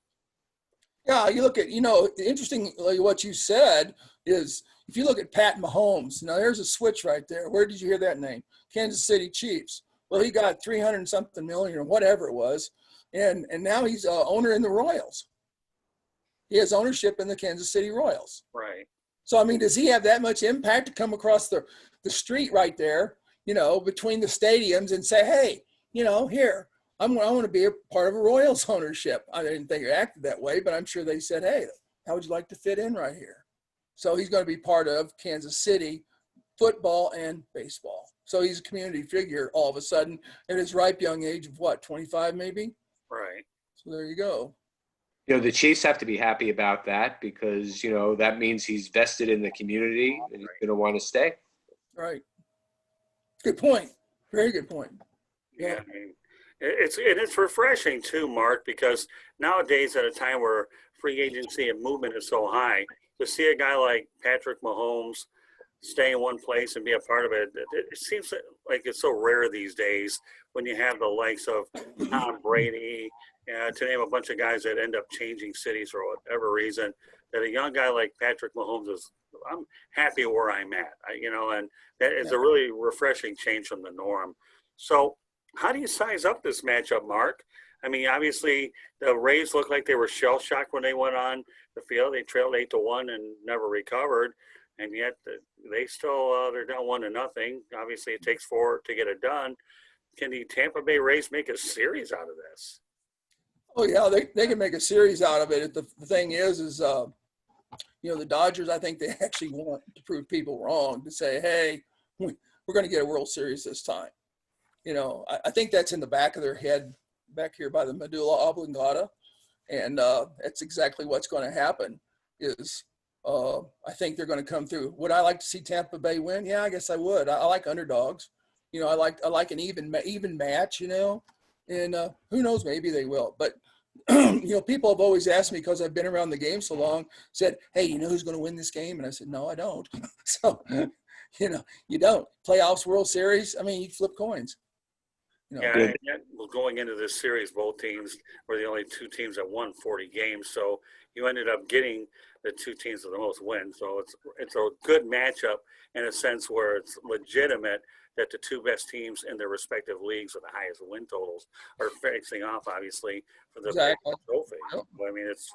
Yeah, you look at, interestingly, what you said is if you look at Pat Mahomes, now there's a switch right there. Where did you hear that name? Kansas City Chiefs. Well, he got 300-something million or whatever it was, and now he's owner in the Royals. He has ownership in the Kansas City Royals. Right. So, I mean, does he have that much impact to come across the street right there, between the stadiums and say, hey, here, I want to be a part of a Royals ownership. I didn't think it acted that way, but I'm sure they said, hey, how would you like to fit in right here? So he's going to be part of Kansas City football and baseball. So he's a community figure all of a sudden at his ripe young age of 25 maybe? Right. So there you go. The Chiefs have to be happy about that because, that means he's vested in the community and he's going to want to stay. Right. Good point. Very good point. Yeah. I mean, it's refreshing too, Mark, because nowadays at a time where free agency and movement is so high, to see a guy like Patrick Mahomes stay in one place and be a part of it, it seems like it's so rare these days when you have the likes of Tom Brady, to name a bunch of guys that end up changing cities for whatever reason, that a young guy like Patrick Mahomes I'm happy where I'm at, and that is a really refreshing change from the norm. So how do you size up this matchup, Mark? I mean, obviously the Rays looked like they were shell-shocked when they went on the field. They trailed 8-1 and never recovered. And yet they still, they're down 1-0. Obviously it takes 4 to get it done. Can the Tampa Bay Rays make a series out of this? Oh yeah, they can make a series out of it. The thing is the Dodgers, I think they actually want to prove people wrong, to say, hey, we're going to get a World Series this time. I think that's in the back of their head, back here by the medulla oblongata. And that's exactly what's going to happen is I think they're going to come through. Would I like to see Tampa Bay win? Yeah, I guess I would. I like underdogs. I like an even match, and who knows, maybe they will. But People have always asked me, because I've been around the game so long, said, hey, you know who's going to win this game? And I said, no, I don't. So, you don't. Playoffs, World Series, I mean, you flip coins. Yeah, and yet, well, going into this series, both teams were the only two teams that won 40 games. So you ended up getting the two teams with the most wins. So it's a good matchup in a sense where it's legitimate that the two best teams in their respective leagues with the highest win totals are facing off, obviously, for the trophy. I mean, it's.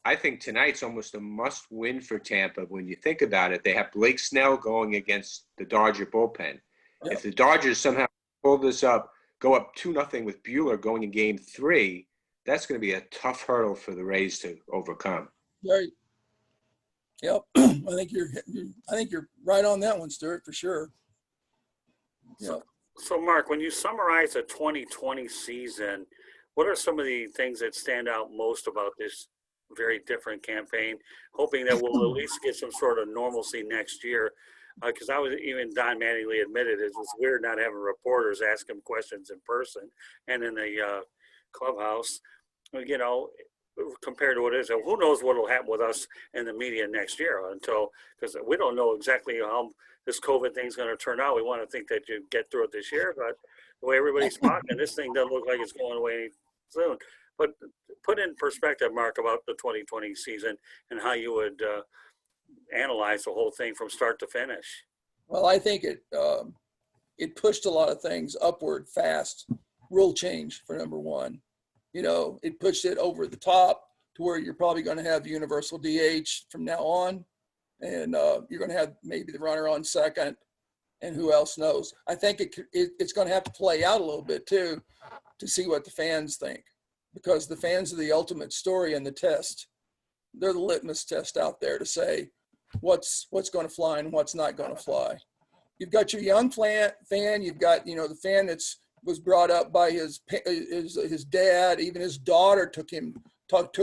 I think tonight's almost a must-win for Tampa. When you think about it, they have Blake Snell going against the Dodger bullpen. Yep. If the Dodgers somehow pull this up, go up 2-0 with Buehler going in Game 3, that's going to be a tough hurdle for the Rays to overcome. Right. Yep. I think you're right on that one, Stuart, for sure. Yep. So Mark, when you summarize a 2020 season, what are some of the things that stand out most about this very different campaign, hoping that we'll at least get some sort of normalcy next year? Because even Don Mattingly admitted it was weird not having reporters ask him questions in person and in the clubhouse, compared to what it is. Who knows what will happen with us in the media next year because we don't know exactly how this COVID thing's going to turn out. We want to think that you get through it this year, but the way everybody's talking, this thing doesn't look like it's going away soon. But put in perspective, Mark, about the 2020 season and how you would analyze the whole thing from start to finish. Well, I think it pushed a lot of things upward fast. Rule change for number one. It pushed it over the top to where you're probably going to have universal DH from now on, and you're going to have maybe the runner on second, and who else knows. I think it's going to have to play out a little bit too to see what the fans think, because the fans are the ultimate story in the test. They're the litmus test out there to say what's going to fly and what's not going to fly. You've got your young fan. You've got the fan was brought up by his dad. Even his daughter took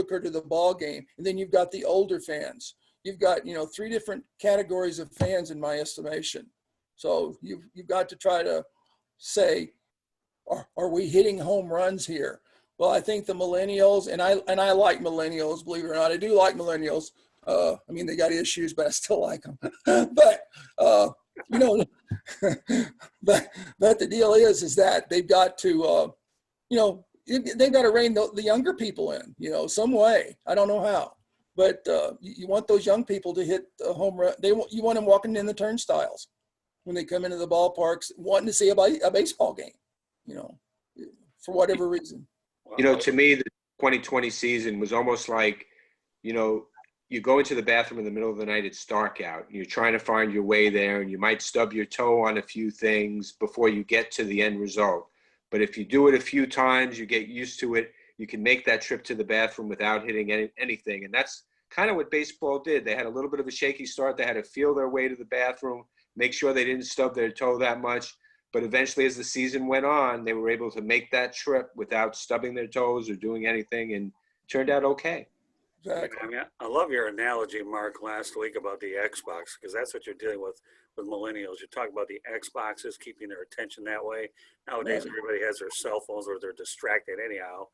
her to the ball game. And then you've got the older fans. You've got three different categories of fans in my estimation. So you've got to try to say, are we hitting home runs here? Well, I think the millennials, and I like millennials, believe it or not. I do like millennials. I mean, they got issues, but I still like them. But but the deal is that they've got to, they've got to rein the younger people in, some way. I don't know how, but you want those young people to hit a home run. You want them walking in the turnstiles when they come into the ballparks, wanting to see a baseball game, for whatever reason. To me, the 2020 season was almost like, you go into the bathroom in the middle of the night, it's dark out, and you're trying to find your way there, and you might stub your toe on a few things before you get to the end result. But if you do it a few times, you get used to it, you can make that trip to the bathroom without hitting anything. And that's kind of what baseball did. They had a little bit of a shaky start. They had to feel their way to the bathroom, make sure they didn't stub their toe that much. But eventually, as the season went on, they were able to make that trip without stubbing their toes or doing anything, and it turned out okay. Exactly. I mean, I love your analogy, Mark, last week about the Xbox, because that's what you're dealing with millennials. You talk about the Xboxes, keeping their attention that way. Nowadays, everybody has their cell phones or they're distracted anyhow.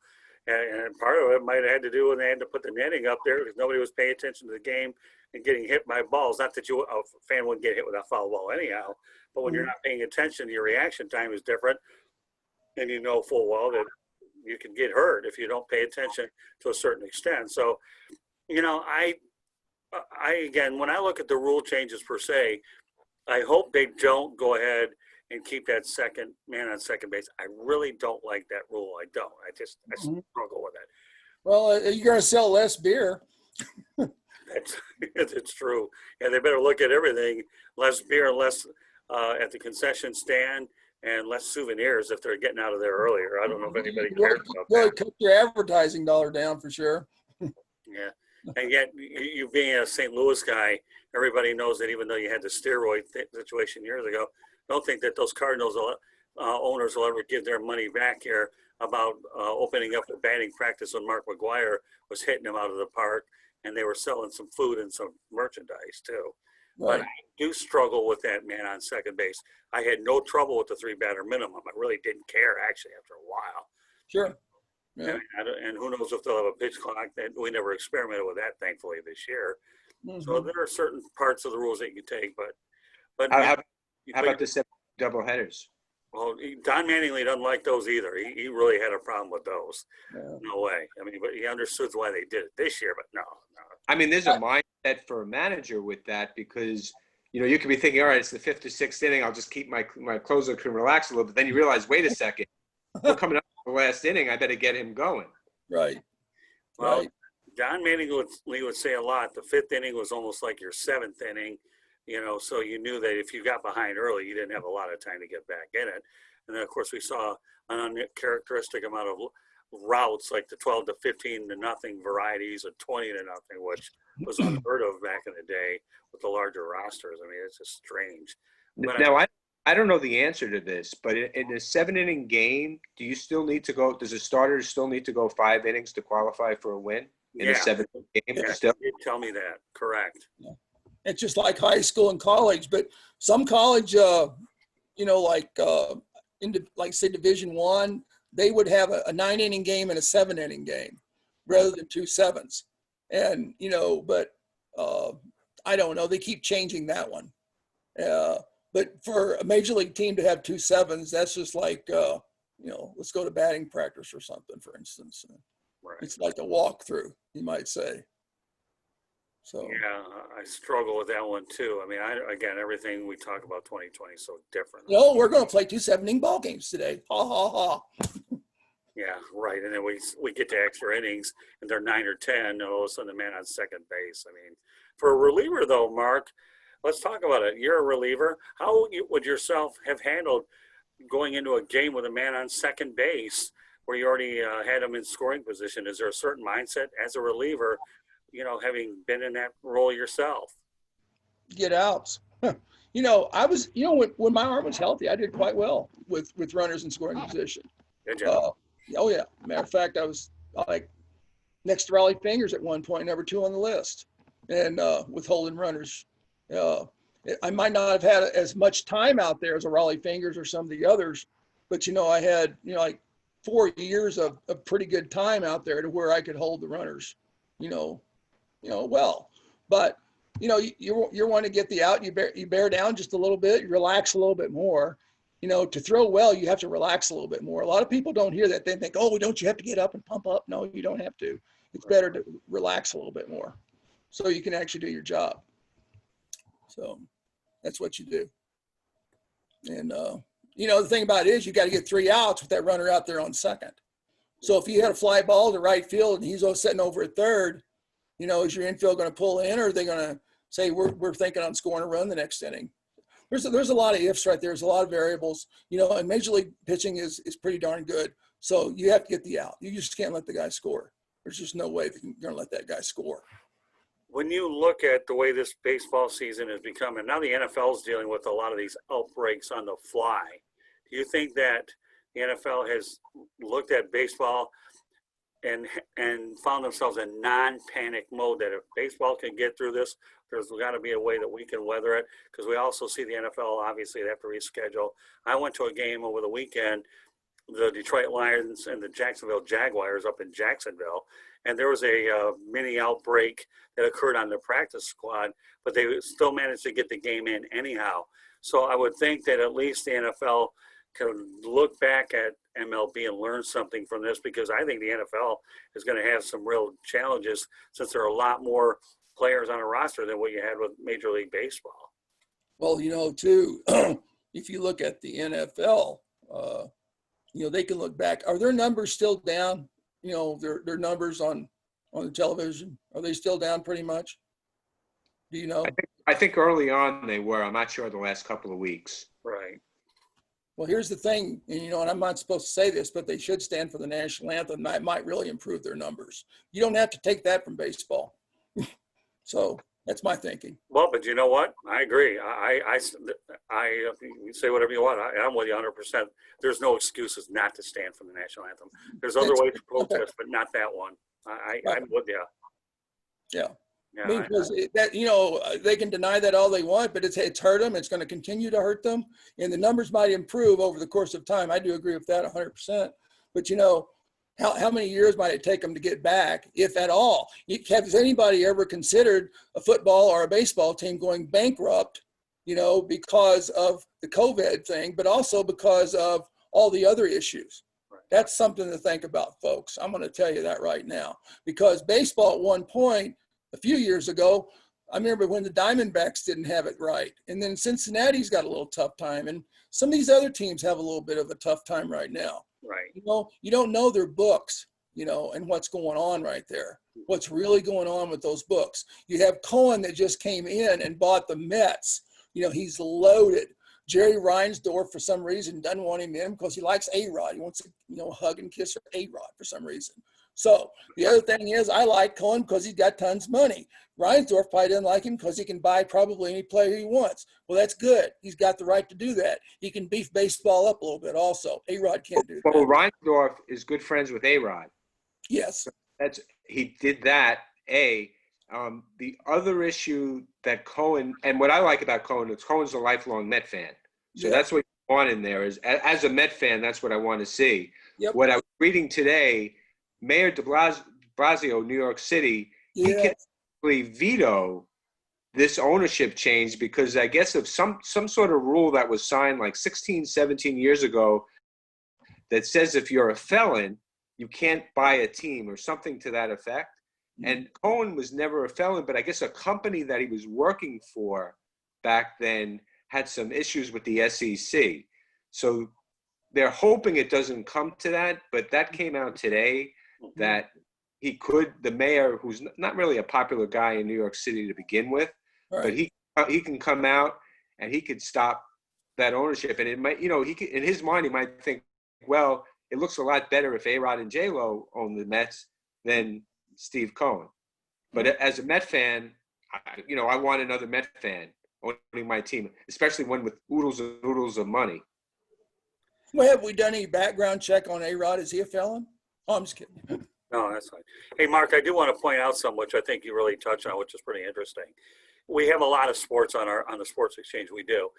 And part of it might have had to do when they had to put the netting up there because nobody was paying attention to the game and getting hit by balls. Not that a fan wouldn't get hit with a foul ball anyhow, but when you're not paying attention, your reaction time is different. And you know full well that you can get hurt if you don't pay attention to a certain extent. So, I again, when I look at the rule changes per se, I hope they don't go ahead and keep that second man on second base. I really don't like that rule. I don't. I struggle with it. Well, you're going to sell less beer. It's true. Yeah, they better look at everything. Less beer, less at the concession stand, and less souvenirs if they're getting out of there earlier. I don't know if anybody cares about that. Really cut your advertising dollar down for sure. Yeah. And yet, you being a St. Louis guy, everybody knows that even though you had the steroid situation years ago, don't think that those Cardinals owners will ever give their money back here about opening up the batting practice when Mark McGwire was hitting them out of the park, and they were selling some food and some merchandise too. Right. But I do struggle with that man on second base. I had no trouble with the 3-batter minimum. I really didn't care actually after a while. Sure. Yeah. And who knows if they'll have a pitch clock. That we never experimented with that, thankfully, this year. So there are certain parts of the rules that you can take, but How you how put about the 7 double headers? well, Don Mattingly doesn't like those either. He really had a problem with those. Yeah. No way. I mean, but he understood why they did it this year, but no. I mean, there's a mindset for a manager with that because, you know, you could be thinking, all right, it's the 5th or 6th inning. I'll just keep my closer can relax a little bit. Then you realize, wait a second, we're coming up to the last inning. I better get him going. Right. Well, Right. Don Mattingly would say a lot. The 5th inning was almost like your 7th inning, you know, so you knew that if you got behind early, you didn't have a lot of time to get back in it. And then, of course, we saw an uncharacteristic amount of routes like the 12 to 15 to nothing varieties of 20 to nothing, which was unheard of back in the day with the larger rosters. I mean, it's just strange. But Now, I don't know the answer to this, but in a 7-inning game, do you still need to go? Does a starter still need to go 5 innings to qualify for a win in a 7-inning game? Yeah, Still? you did tell me that. Correct. Yeah. It's just like high school and college, but some college, you know, like say Division I, they would have a 9-inning game and a 7-inning game rather than 2 7s. And, you know, but I don't know. They keep changing that one. But for a major league team to have 2 7s, that's just like, you know, let's go to batting practice or something, for instance. Right. It's like a walkthrough, you might say. So Yeah, I struggle with that one too. I mean, again, everything we talk about 2020 is so different. no, we're going to play 2 7-inning ball games today. Ha ha ha. Yeah, right. And then we get to extra innings and they're 9 or 10, and all of a sudden the man on second base. I mean, for a reliever though, Mark, let's talk about it. You're a reliever. How would yourself have handled going into a game with a man on second base where you already had him in scoring position? Is there a certain mindset as a reliever, you know, having been in that role yourself? Get outs. You know, I was, you know, when my arm was healthy, I did quite well with runners in scoring position. Good job. Oh yeah. Matter of fact, I was like next to Raleigh Fingers at one point, number 2 on the list, and with holding runners. I might not have had as much time out there as a Raleigh Fingers or some of the others, but you know, I had, you know, like 4 years of pretty good time out there to where I could hold the runners, you know, well. But you know, you want to get the out, you bear down just a little bit, you relax a little bit more. You know, to throw well, you have to relax a little bit more. A lot of people don't hear that. They think, oh, don't you have to get up and pump up? No, you don't have to. It's better to relax a little bit more so you can actually do your job. So that's what you do. And, you know, the thing about it is you got to get 3 outs with that runner out there on second. So if you had a fly ball to right field and he's sitting over at third, you know, is your infield going to pull in, or are they going to say, we're thinking on scoring a run the next inning? There's a lot of ifs right there. There's a lot of variables, you know, and major league pitching is pretty darn good. So you have to get the out. You just can't let the guy score. There's just no way that you're going to let that guy score. When you look at the way this baseball season has become, and now the NFL is dealing with a lot of these outbreaks on the fly, do you think that the NFL has looked at baseball and found themselves in non-panic mode, that if baseball can get through this, there's got to be a way that we can weather it? Because we also see the NFL, obviously, they have to reschedule. I went to a game over the weekend, the Detroit Lions and the Jacksonville Jaguars up in Jacksonville, and there was a mini outbreak that occurred on the practice squad, but they still managed to get the game in anyhow. So I would think that at least the NFL can look back at MLB and learn something from this, because I think the NFL is going to have some real challenges since there are a lot more players on a roster than what you had with Major League Baseball. Well, you know, too, if you look at the NFL, you know, they can look back. Are their numbers still down? You know, their numbers on the television, are they still down pretty much? Do you know? I think early on they were. I'm not sure the last couple of weeks. Right. Well, here's the thing, and you know, and I'm not supposed to say this, but they should stand for the national anthem. That might really improve their numbers. You don't have to take that from baseball. So that's my thinking. Well, but you know what? I agree. I you say whatever you want. I'm with you 100%. There's no excuses not to stand for the national anthem. There's other ways to protest, but not that one. I'm with you. Yeah. Yeah, I mean, because that, you know, they can deny that all they want, but it's hurt them. It's going to continue to hurt them, and the numbers might improve over the course of time. I do agree with that 100%. But you know, how many years might it take them to get back, if at all? Has anybody ever considered a football or a baseball team going bankrupt, because of the COVID thing, but also because of all the other issues? That's something to think about, folks. I'm going to tell you that right now, because baseball at one point, a few years ago, I remember when the Diamondbacks didn't have it right. And then Cincinnati's got a little tough time. And some of these other teams have a little bit of a tough time right now. Right. You don't know their books, and what's going on right there. What's really going on with those books. You have Cohen that just came in and bought the Mets. He's loaded. Jerry Reinsdorf, for some reason, doesn't want him in because he likes A-Rod. He wants to, hug and kiss A-Rod for some reason. So the other thing is, I like Cohen because he's got tons of money. Reinsdorf probably doesn't like him because he can buy probably any player he wants. Well, that's good. He's got the right to do that. He can beef baseball up a little bit also. A-Rod can't do that. Well, Reinsdorf is good friends with A-Rod. Yes. He did that, A. The other issue that Cohen, and what I like about Cohen is Cohen's a lifelong Met fan. So that's what you want in there is, as a Met fan, that's what I want to see. Yep. What I was reading today, Mayor de Blasio, New York City, he can actually veto this ownership change because I guess of some sort of rule that was signed like 16, 17 years ago that says if you're a felon, you can't buy a team or something to that effect. And Cohen was never a felon, but I guess a company that he was working for back then had some issues with the SEC. So they're hoping it doesn't come to that, but that came out today that the mayor, who's not really a popular guy in New York City to begin with, but he can come out and he could stop that ownership. And it might, in his mind, he might think, well, it looks a lot better if A-Rod and J-Lo own the Mets than Steve Cohen. But as a Met fan, I want another Met fan owning my team, especially one with oodles and oodles of money. Well, have we done any background check on A-Rod? Is he a felon? Oh, I'm just kidding. No, that's fine. Hey, Mark, I do want to point out something which I think you really touched on, which is pretty interesting. We have a lot of sports on the sports exchange. We do,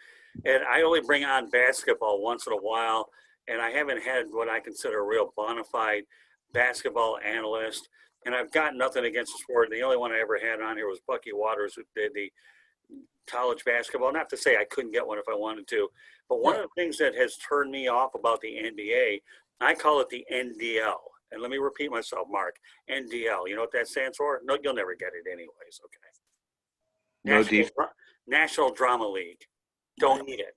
and I only bring on basketball once in a while, and I haven't had what I consider a real bona fide basketball analyst. And I've got nothing against the sport. The only one I ever had on here was Bucky Waters, who did the college basketball. Not to say I couldn't get one if I wanted to, but one of the things that has turned me off about the NBA, I call it the NDL. And let me repeat myself, Mark. NDL. You know what that stands for? No, you'll never get it anyways. Okay. National Drama League. Don't need it.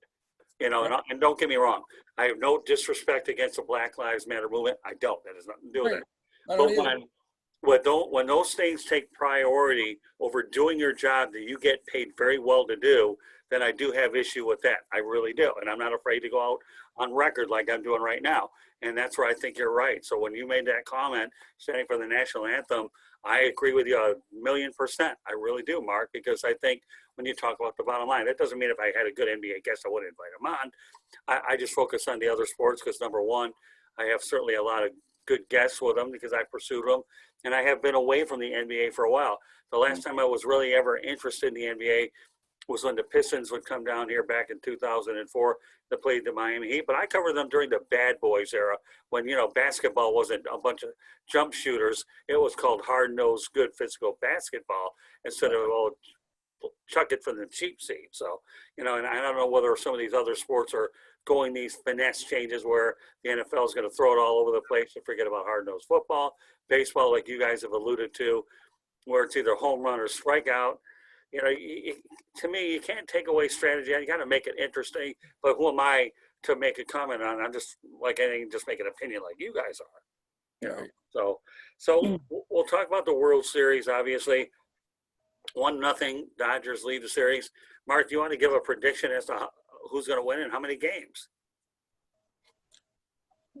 And don't get me wrong. I have no disrespect against the Black Lives Matter movement. I don't. That has nothing to do with it. But when those things take priority over doing your job that you get paid very well to do, then I do have issue with that. I really do. And I'm not afraid to go out on record like I'm doing right now. And that's where I think you're right. So when you made that comment, standing for the national anthem, I agree with you 1,000,000%. I really do, Mark, because I think when you talk about the bottom line, that doesn't mean if I had a good NBA guest, I wouldn't invite him on. I just focus on the other sports because, number one, I have certainly a lot of good guests with them because I pursued them. And I have been away from the NBA for a while. The last time I was really ever interested in the NBA was when the Pistons would come down here back in 2004 to play the Miami Heat. But I covered them during the Bad Boys era when, basketball wasn't a bunch of jump shooters. It was called hard-nosed, good physical basketball instead of chuck it from the cheap seat. So, and I don't know whether some of these other sports are going these finesse changes where the NFL is going to throw it all over the place and forget about hard-nosed football. Baseball, like you guys have alluded to, where it's either home run or strikeout. To me, you can't take away strategy. You got to make it interesting. But who am I to make a comment on? I'm just like anything, just make an opinion like you guys are. So we'll talk about the World Series. Obviously, 1-0 Dodgers lead the series. Mark, do you want to give a prediction as to who's going to win and how many games?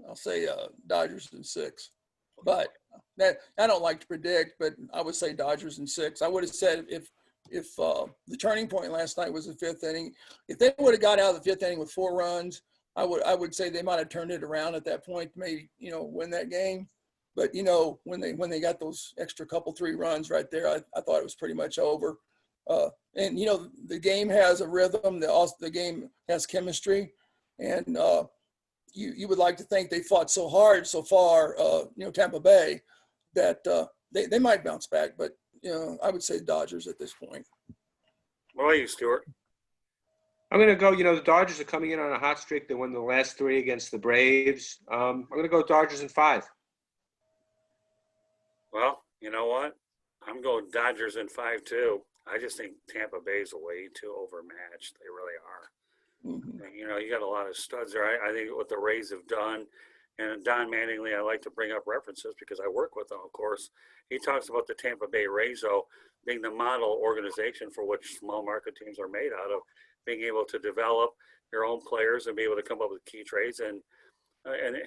I'll say Dodgers in 6. But I don't like to predict, but I would say Dodgers in 6. I would have said if the turning point last night was the 5th inning, if they would have got out of the 5th inning with 4 runs, I would say they might have turned it around at that point, maybe win that game. But when they got those extra 3 runs right there, I thought it was pretty much over. And the game has a rhythm. The game has chemistry, and you would like to think they fought so hard so far, Tampa Bay, that they might bounce back. But, I would say Dodgers at this point. What about you, Stuart? I'm going to go, the Dodgers are coming in on a hot streak. They won the last 3 against the Braves. I'm going to go Dodgers in 5. Well, you know what? I'm going Dodgers in 5 too. I just think Tampa Bay's way too overmatched. They really are. Mm-hmm. And, you got a lot of studs there. I think what the Rays have done, and Don Mattingly, I like to bring up references because I work with him, of course. He talks about the Tampa Bay Rays, though, being the model organization for which small market teams are made out of, being able to develop your own players and be able to come up with key trades and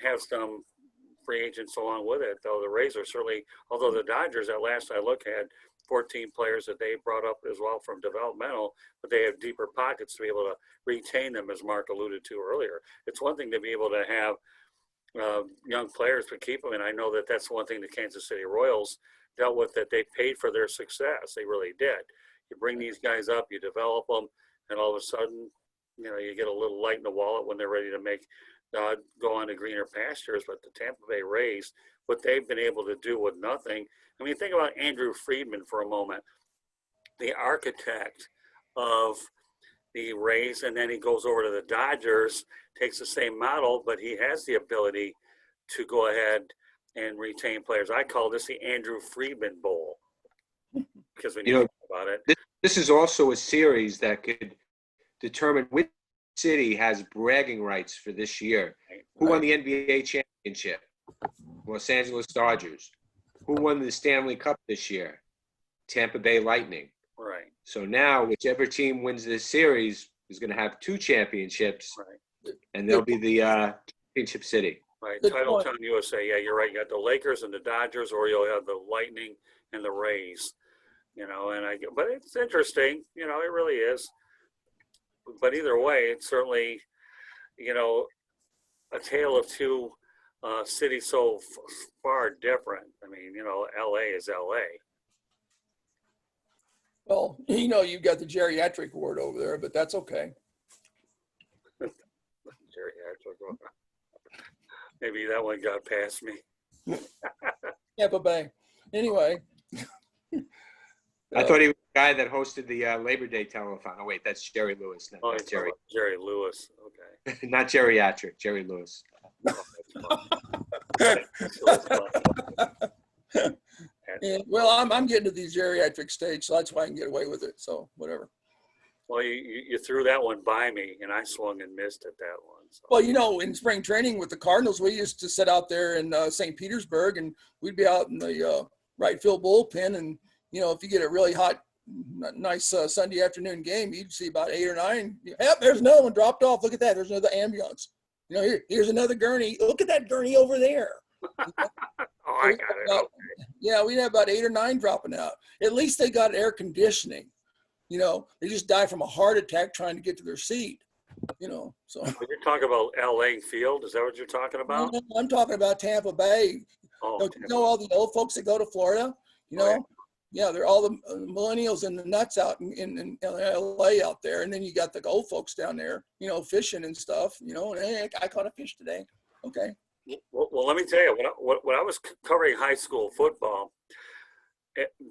have some free agents along with it. Though the Rays are certainly, although the Dodgers at last I look had 14 players that they brought up as well from developmental, but they have deeper pockets to be able to retain them, as Mark alluded to earlier. It's one thing to be able to have young players but keep them, and I know that that's one thing the Kansas City Royals dealt with, that they paid for their success. They really did. You bring these guys up, you develop them, and all of a sudden, you get a little light in the wallet when they're ready to make go on to greener pastures. But the Tampa Bay Rays, what they've been able to do with nothing. I mean, think about Andrew Friedman for a moment, the architect of the Rays, and then he goes over to the Dodgers, takes the same model, but he has the ability to go ahead and retain players. I call this the Andrew Friedman Bowl, because when you think about it. This is also a series that could determine which city has bragging rights for this year. Who won the NBA championship? Los Angeles Dodgers. Who won the Stanley Cup this year? Tampa Bay Lightning. Right. So now, whichever team wins this series is going to have 2 championships, right. And they'll be the championship city. Right. Good Title point. Town USA. Yeah, you're right. You got the Lakers and the Dodgers, or you'll have the Lightning and the Rays. But it's interesting. It really is. But either way, it's certainly, a tale of two cities so far different. I mean, LA is LA. Well, you've got the geriatric ward over there, but that's okay. Geriatric. Maybe that one got past me. Tampa Bay. Anyway. I thought he was the guy that hosted the Labor Day telethon. Oh, wait, that's Jerry Lewis. Not Jerry. Jerry Lewis. Okay. Not geriatric, Jerry Lewis. And, well, I'm getting to the geriatric stage, so that's why I can get away with it. So whatever. Well, you threw that one by me, and I swung and missed at that one. So. Well, in spring training with the Cardinals, we used to sit out there in St. Petersburg, and we'd be out in the right field bullpen. And, if you get a really hot, nice Sunday afternoon game, you'd see about 8 or 9. Yep, there's another one dropped off. Look at that. There's another ambulance. Here's another gurney. Look at that gurney over there. Oh, I got it. Okay. Yeah, we'd have about 8 or 9 dropping out. At least they got air conditioning. They just died from a heart attack trying to get to their seat. So. You're talking about LA Field? Is that what you're talking about? No, I'm talking about Tampa Bay. Oh, all the old folks that go to Florida? Yeah, they're all the millennials and the nuts out in LA out there. And then you got the old folks down there, fishing and stuff, and hey, I caught a fish today. Okay. Well, let me tell you, when I was covering high school football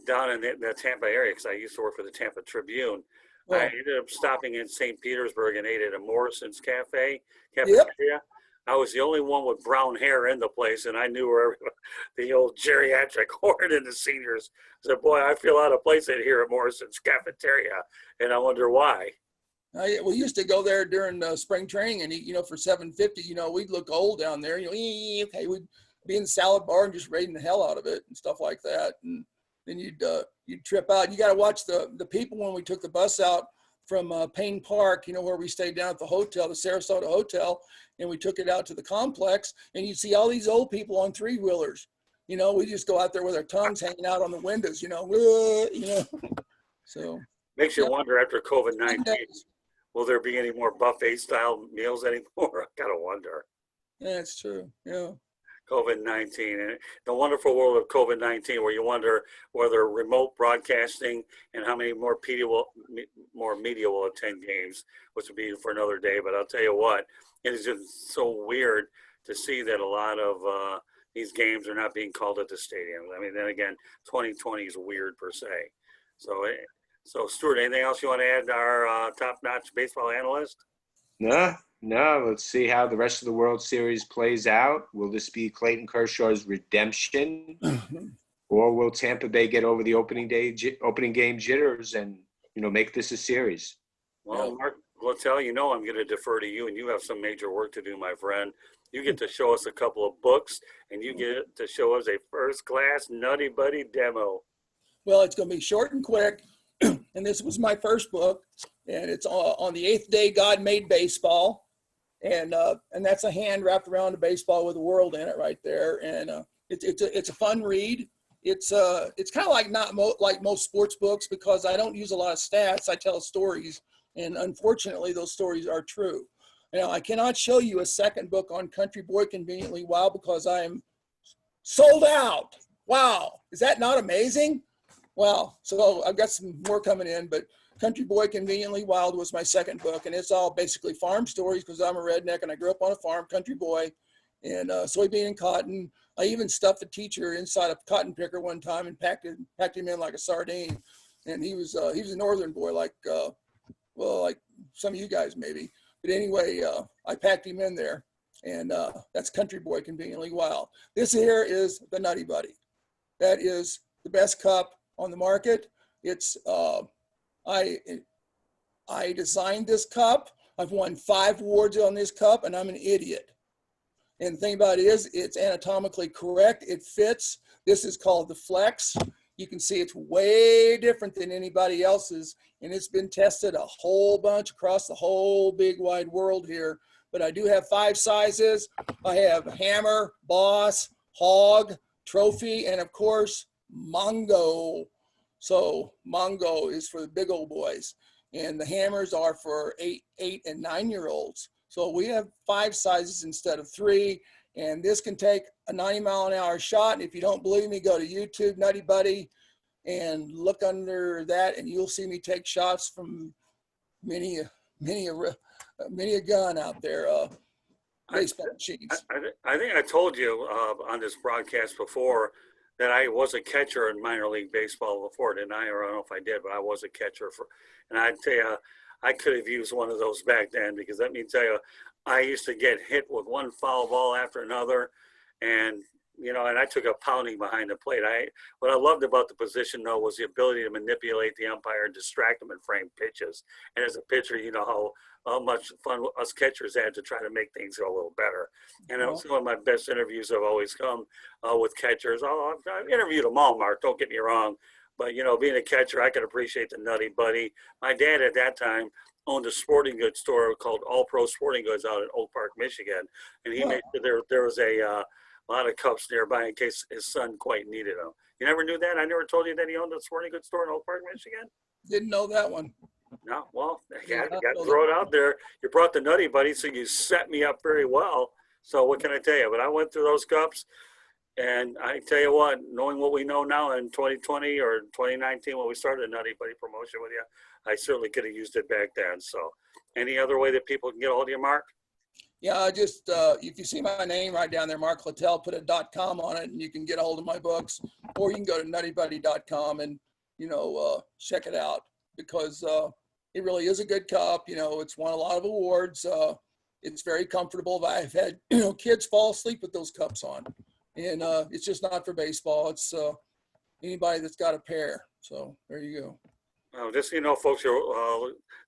down in the Tampa area, because I used to work for the Tampa Tribune, I ended up stopping in St. Petersburg and ate at a Morrison's cafeteria. Yep. I was the only one with brown hair in the place, and I knew where the old geriatric ward and the seniors said, boy, I feel out of place in here at Morrison's cafeteria, and I wonder why. We used to go there during spring training and eat, for $7.50, we'd look old down there, okay, we'd be in the salad bar and just raiding the hell out of it and stuff like that. And then you'd trip out. You got to watch the people when we took the bus out from Payne Park, where we stayed down at the hotel, the Sarasota Hotel, and we took it out to the complex, and you'd see all these old people on 3-wheelers. We just go out there with our tongues hanging out on the windows, So. Makes you wonder after COVID-19, will there be any more buffet-style meals anymore? I gotta wonder. Yeah, it's true. Yeah. COVID-19 and the wonderful world of COVID-19, where you wonder whether remote broadcasting and how many more media will attend games, which will be for another day. But I'll tell you what, it is just so weird to see that a lot of these games are not being called at the stadium. I mean, then again, 2020 is weird per se. So Stuart, anything else you want to add to our top-notch baseball analyst? No. Let's see how the rest of the World Series plays out. Will this be Clayton Kershaw's redemption, or will Tampa Bay get over the opening game jitters and make this a series? Well, Mark Littell, I'm going to defer to you, and you have some major work to do, my friend. You get to show us a couple of books, and you get to show us a first-class Nutty Buddy demo. Well, it's going to be short and quick. And this was my first book, and it's on the 8th day God made baseball, and that's a hand wrapped around a baseball with a world in it right there, and it's a fun read. It's kind of like like most sports books, because I don't use a lot of stats. I tell stories, and unfortunately, those stories are true. Now, I cannot show you a second book on Country Boy Conveniently Wild because I am sold out. Wow, is that not amazing? Wow. So I've got some more coming in, but Country Boy Conveniently Wild was my second book, and it's all basically farm stories because I'm a redneck and I grew up on a farm, country boy, and soybean and cotton. I even stuffed a teacher inside a cotton picker one time and packed him in like a sardine. And he was a northern boy, like some of you guys maybe. But anyway, I packed him in there, and that's Country Boy Conveniently Wild. This here is the Nutty Buddy. That is the best cup on the market. It's I designed this cup. I've won 5 awards on this cup, and I'm an idiot. And the thing about it is, it's anatomically correct. It fits. This is called the Flex. You can see it's way different than anybody else's, and it's been tested a whole bunch across the whole big wide world here. But I do have 5 sizes. I have Hammer, Boss, Hog, Trophy, and of course, Mongo. So Mongo is for the big old boys, and the hammers are for 8 and 9-year-olds. So we have 5 sizes instead of 3, and this can take a 90-mile-an-hour shot. And if you don't believe me, go to YouTube, Nutty Buddy, and look under that, and you'll see me take shots from many a gun out there. Baseball machines. I think I told you on this broadcast before that I was a catcher in minor league baseball before, didn't I? Or I don't know if I did, but I was a catcher and I'd tell you, I could have used one of those back then, because let me tell you, I used to get hit with one foul ball after another, and and I took a pounding behind the plate. What I loved about the position, though, was the ability to manipulate the umpire and distract them and frame pitches. And as a pitcher, you know how much fun us catchers had to try to make things go a little better. And some of my best interviews have always come with catchers. I've interviewed them all, Mark, don't get me wrong. But, being a catcher, I could appreciate the Nutty Buddy. My dad at that time owned a sporting goods store called All Pro Sporting Goods out in Oak Park, Michigan. And he made sure there was a lot of cups nearby in case his son quite needed them. You never knew that? I never told you that he owned a sporting goods store in Oak Park, Michigan? Didn't know that one. No, well, you got to throw it out there. You brought the Nutty Buddy, so you set me up very well. So what can I tell you? But I went through those cups, and I tell you what, knowing what we know now in 2020 or 2019 when we started the Nutty Buddy promotion with you, I certainly could have used it back then. So any other way that people can get a hold of you, Mark? Yeah, just if you see my name right down there, Mark Littell, put a .com on it, and you can get a hold of my books, or you can go to nuttybuddy.com and check it out, because it really is a good cup. It's won a lot of awards. It's very comfortable. I've had kids fall asleep with those cups on, and it's just not for baseball. It's anybody that's got a pair. So there you go. Just so you know, folks,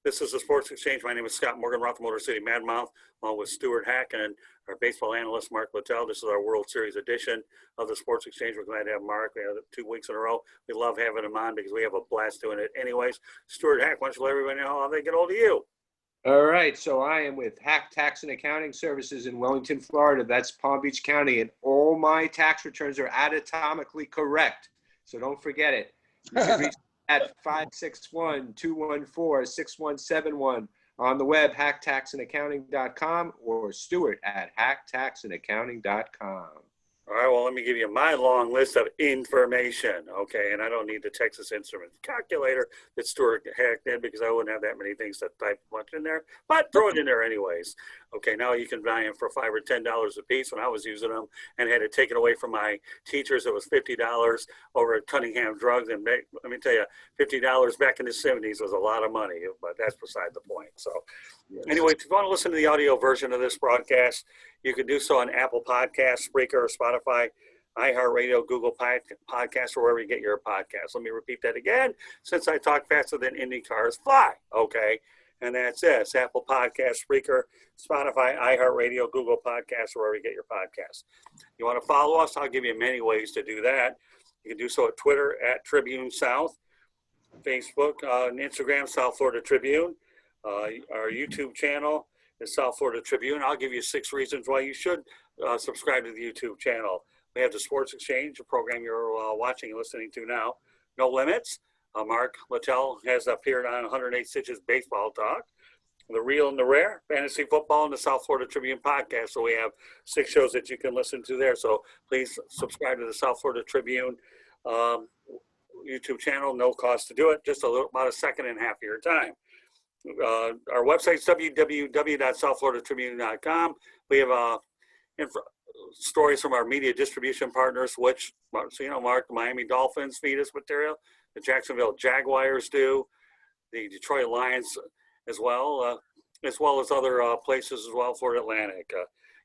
this is the Sports Exchange. My name is Scott Morgan, Rock Motor City Madmouth, along with Stuart Hack and our baseball analyst, Mark Littell. This is our World Series edition of the Sports Exchange. We're glad to have Mark. We have 2 weeks in a row. We love having him on because we have a blast doing it. Anyways, Stuart Hack, why don't you let everybody know how they get hold of you? All right. So I am with Hack Tax and Accounting Services in Wellington, Florida. That's Palm Beach County. And all my tax returns are anatomically correct. So don't forget it. You can reach at 561-214-6171 on the web, hacktaxandaccounting.com, or Stuart at hacktaxandaccounting.com. All right, well, let me give you my long list of information, okay? And I don't need the Texas Instruments calculator that Stuart Hack did because I wouldn't have that many things to type much in there, but throw it in there anyways. Okay, now you can buy them for $5 or $10 a piece when I was using them and had it taken away from my teachers. It was $50 over at Cunningham Drugs. And let me tell you, $50 back in the 70s was a lot of money, but that's beside the point. So anyway, if you want to listen to the audio version of this broadcast, you can do so on Apple Podcasts, Spreaker, Spotify, iHeartRadio, Google Podcasts, or wherever you get your podcasts. Let me repeat that again, since I talk faster than Indy cars fly, okay? And that's it. It's Apple Podcasts, Spreaker, Spotify, iHeartRadio, Google Podcasts, or wherever you get your podcasts. You want to follow us? I'll give you many ways to do that. You can do so at Twitter, at Tribune South, Facebook, and Instagram, South Florida Tribune. Our YouTube channel is South Florida Tribune. I'll give you 6 reasons why you should subscribe to the YouTube channel. We have the Sports Exchange, a program you're watching and listening to now. No Limits. Mark Littell has appeared on 108 Stitches Baseball Talk. The Real and the Rare, Fantasy Football, and the South Florida Tribune Podcast. So we have 6 shows that you can listen to there. So please subscribe to the South Florida Tribune YouTube channel. No cost to do it. Just about a second and a half of your time. Our website's www.southfloridatribune.com. We have stories from our media distribution partners, which, so you know, Mark, the Miami Dolphins feed us material, the Jacksonville Jaguars do, the Detroit Lions as well as other places as well, Florida Atlantic.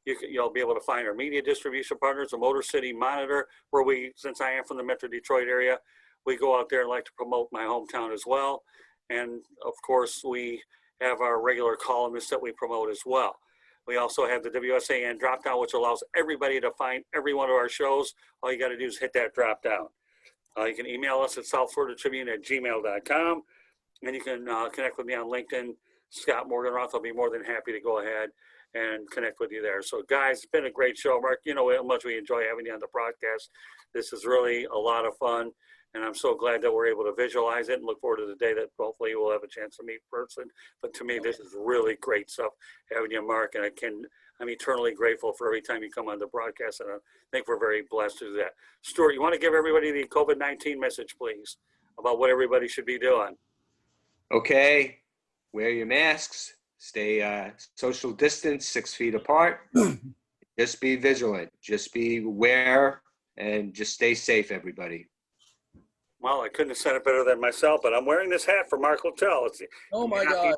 You'll be able to find our media distribution partners, the Motor City Monitor, where since I am from the Metro Detroit area, we go out there and like to promote my hometown as well. And of course, we have our regular columnists that we promote as well. We also have the WSAN drop down, which allows everybody to find every one of our shows. All you got to do is hit that drop down. You can email us at southfloridatribune@gmail.com, and you can connect with me on LinkedIn, Scott Morganroth. I'll be more than happy to go ahead and connect with you there. So guys, it's been a great show. Mark, you know how much we enjoy having you on the broadcast. This is really a lot of fun. And I'm so glad that we're able to visualize it and look forward to the day that hopefully we'll have a chance to meet in person. But to me, this is really great stuff having you, Mark. And I'm eternally grateful for every time you come on the broadcast. And I think we're very blessed to do that. Stuart, you want to give everybody the COVID-19 message, please, about what everybody should be doing? Okay. Wear your masks. Stay social distance, 6 feet apart. Just be vigilant. Just be aware and just stay safe, everybody. Well, I couldn't have said it better than myself, but I'm wearing this hat for Mark Littell. Oh, my God.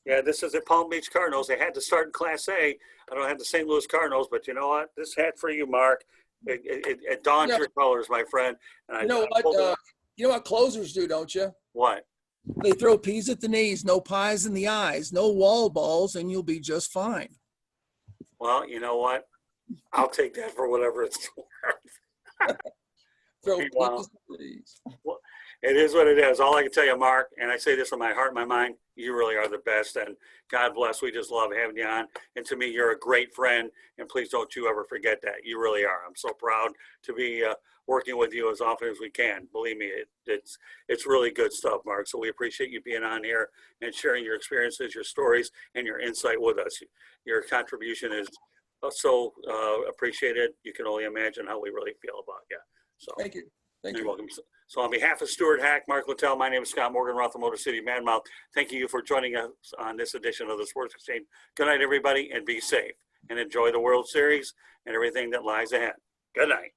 Yeah, this is the Palm Beach Cardinals. They had to start in Class A. I don't have the St. Louis Cardinals, but you know what? This hat for you, Mark. It dawns your colors, my friend. And you know what closers do, don't you? What? They throw peas at the knees, no pies in the eyes, no wall balls, and you'll be just fine. Well, you know what? I'll take that for whatever it's worth. Well, it is what it is. All I can tell you, Mark, and I say this from my heart and my mind, you really are the best. And God bless. We just love having you on. And to me, you're a great friend. And please don't you ever forget that. You really are. I'm so proud to be working with you as often as we can. Believe me, it's really good stuff, Mark. So we appreciate you being on here and sharing your experiences, your stories, and your insight with us. Your contribution is so appreciated. You can only imagine how we really feel about you. So thank you. You're welcome. So on behalf of Stuart Hack, Mark Littell, my name is Scott Morganroth of Motor City Madmouth. Thank you for joining us on this edition of the Sports Exchange. Good night, everybody, and be safe. And enjoy the World Series and everything that lies ahead. Good night.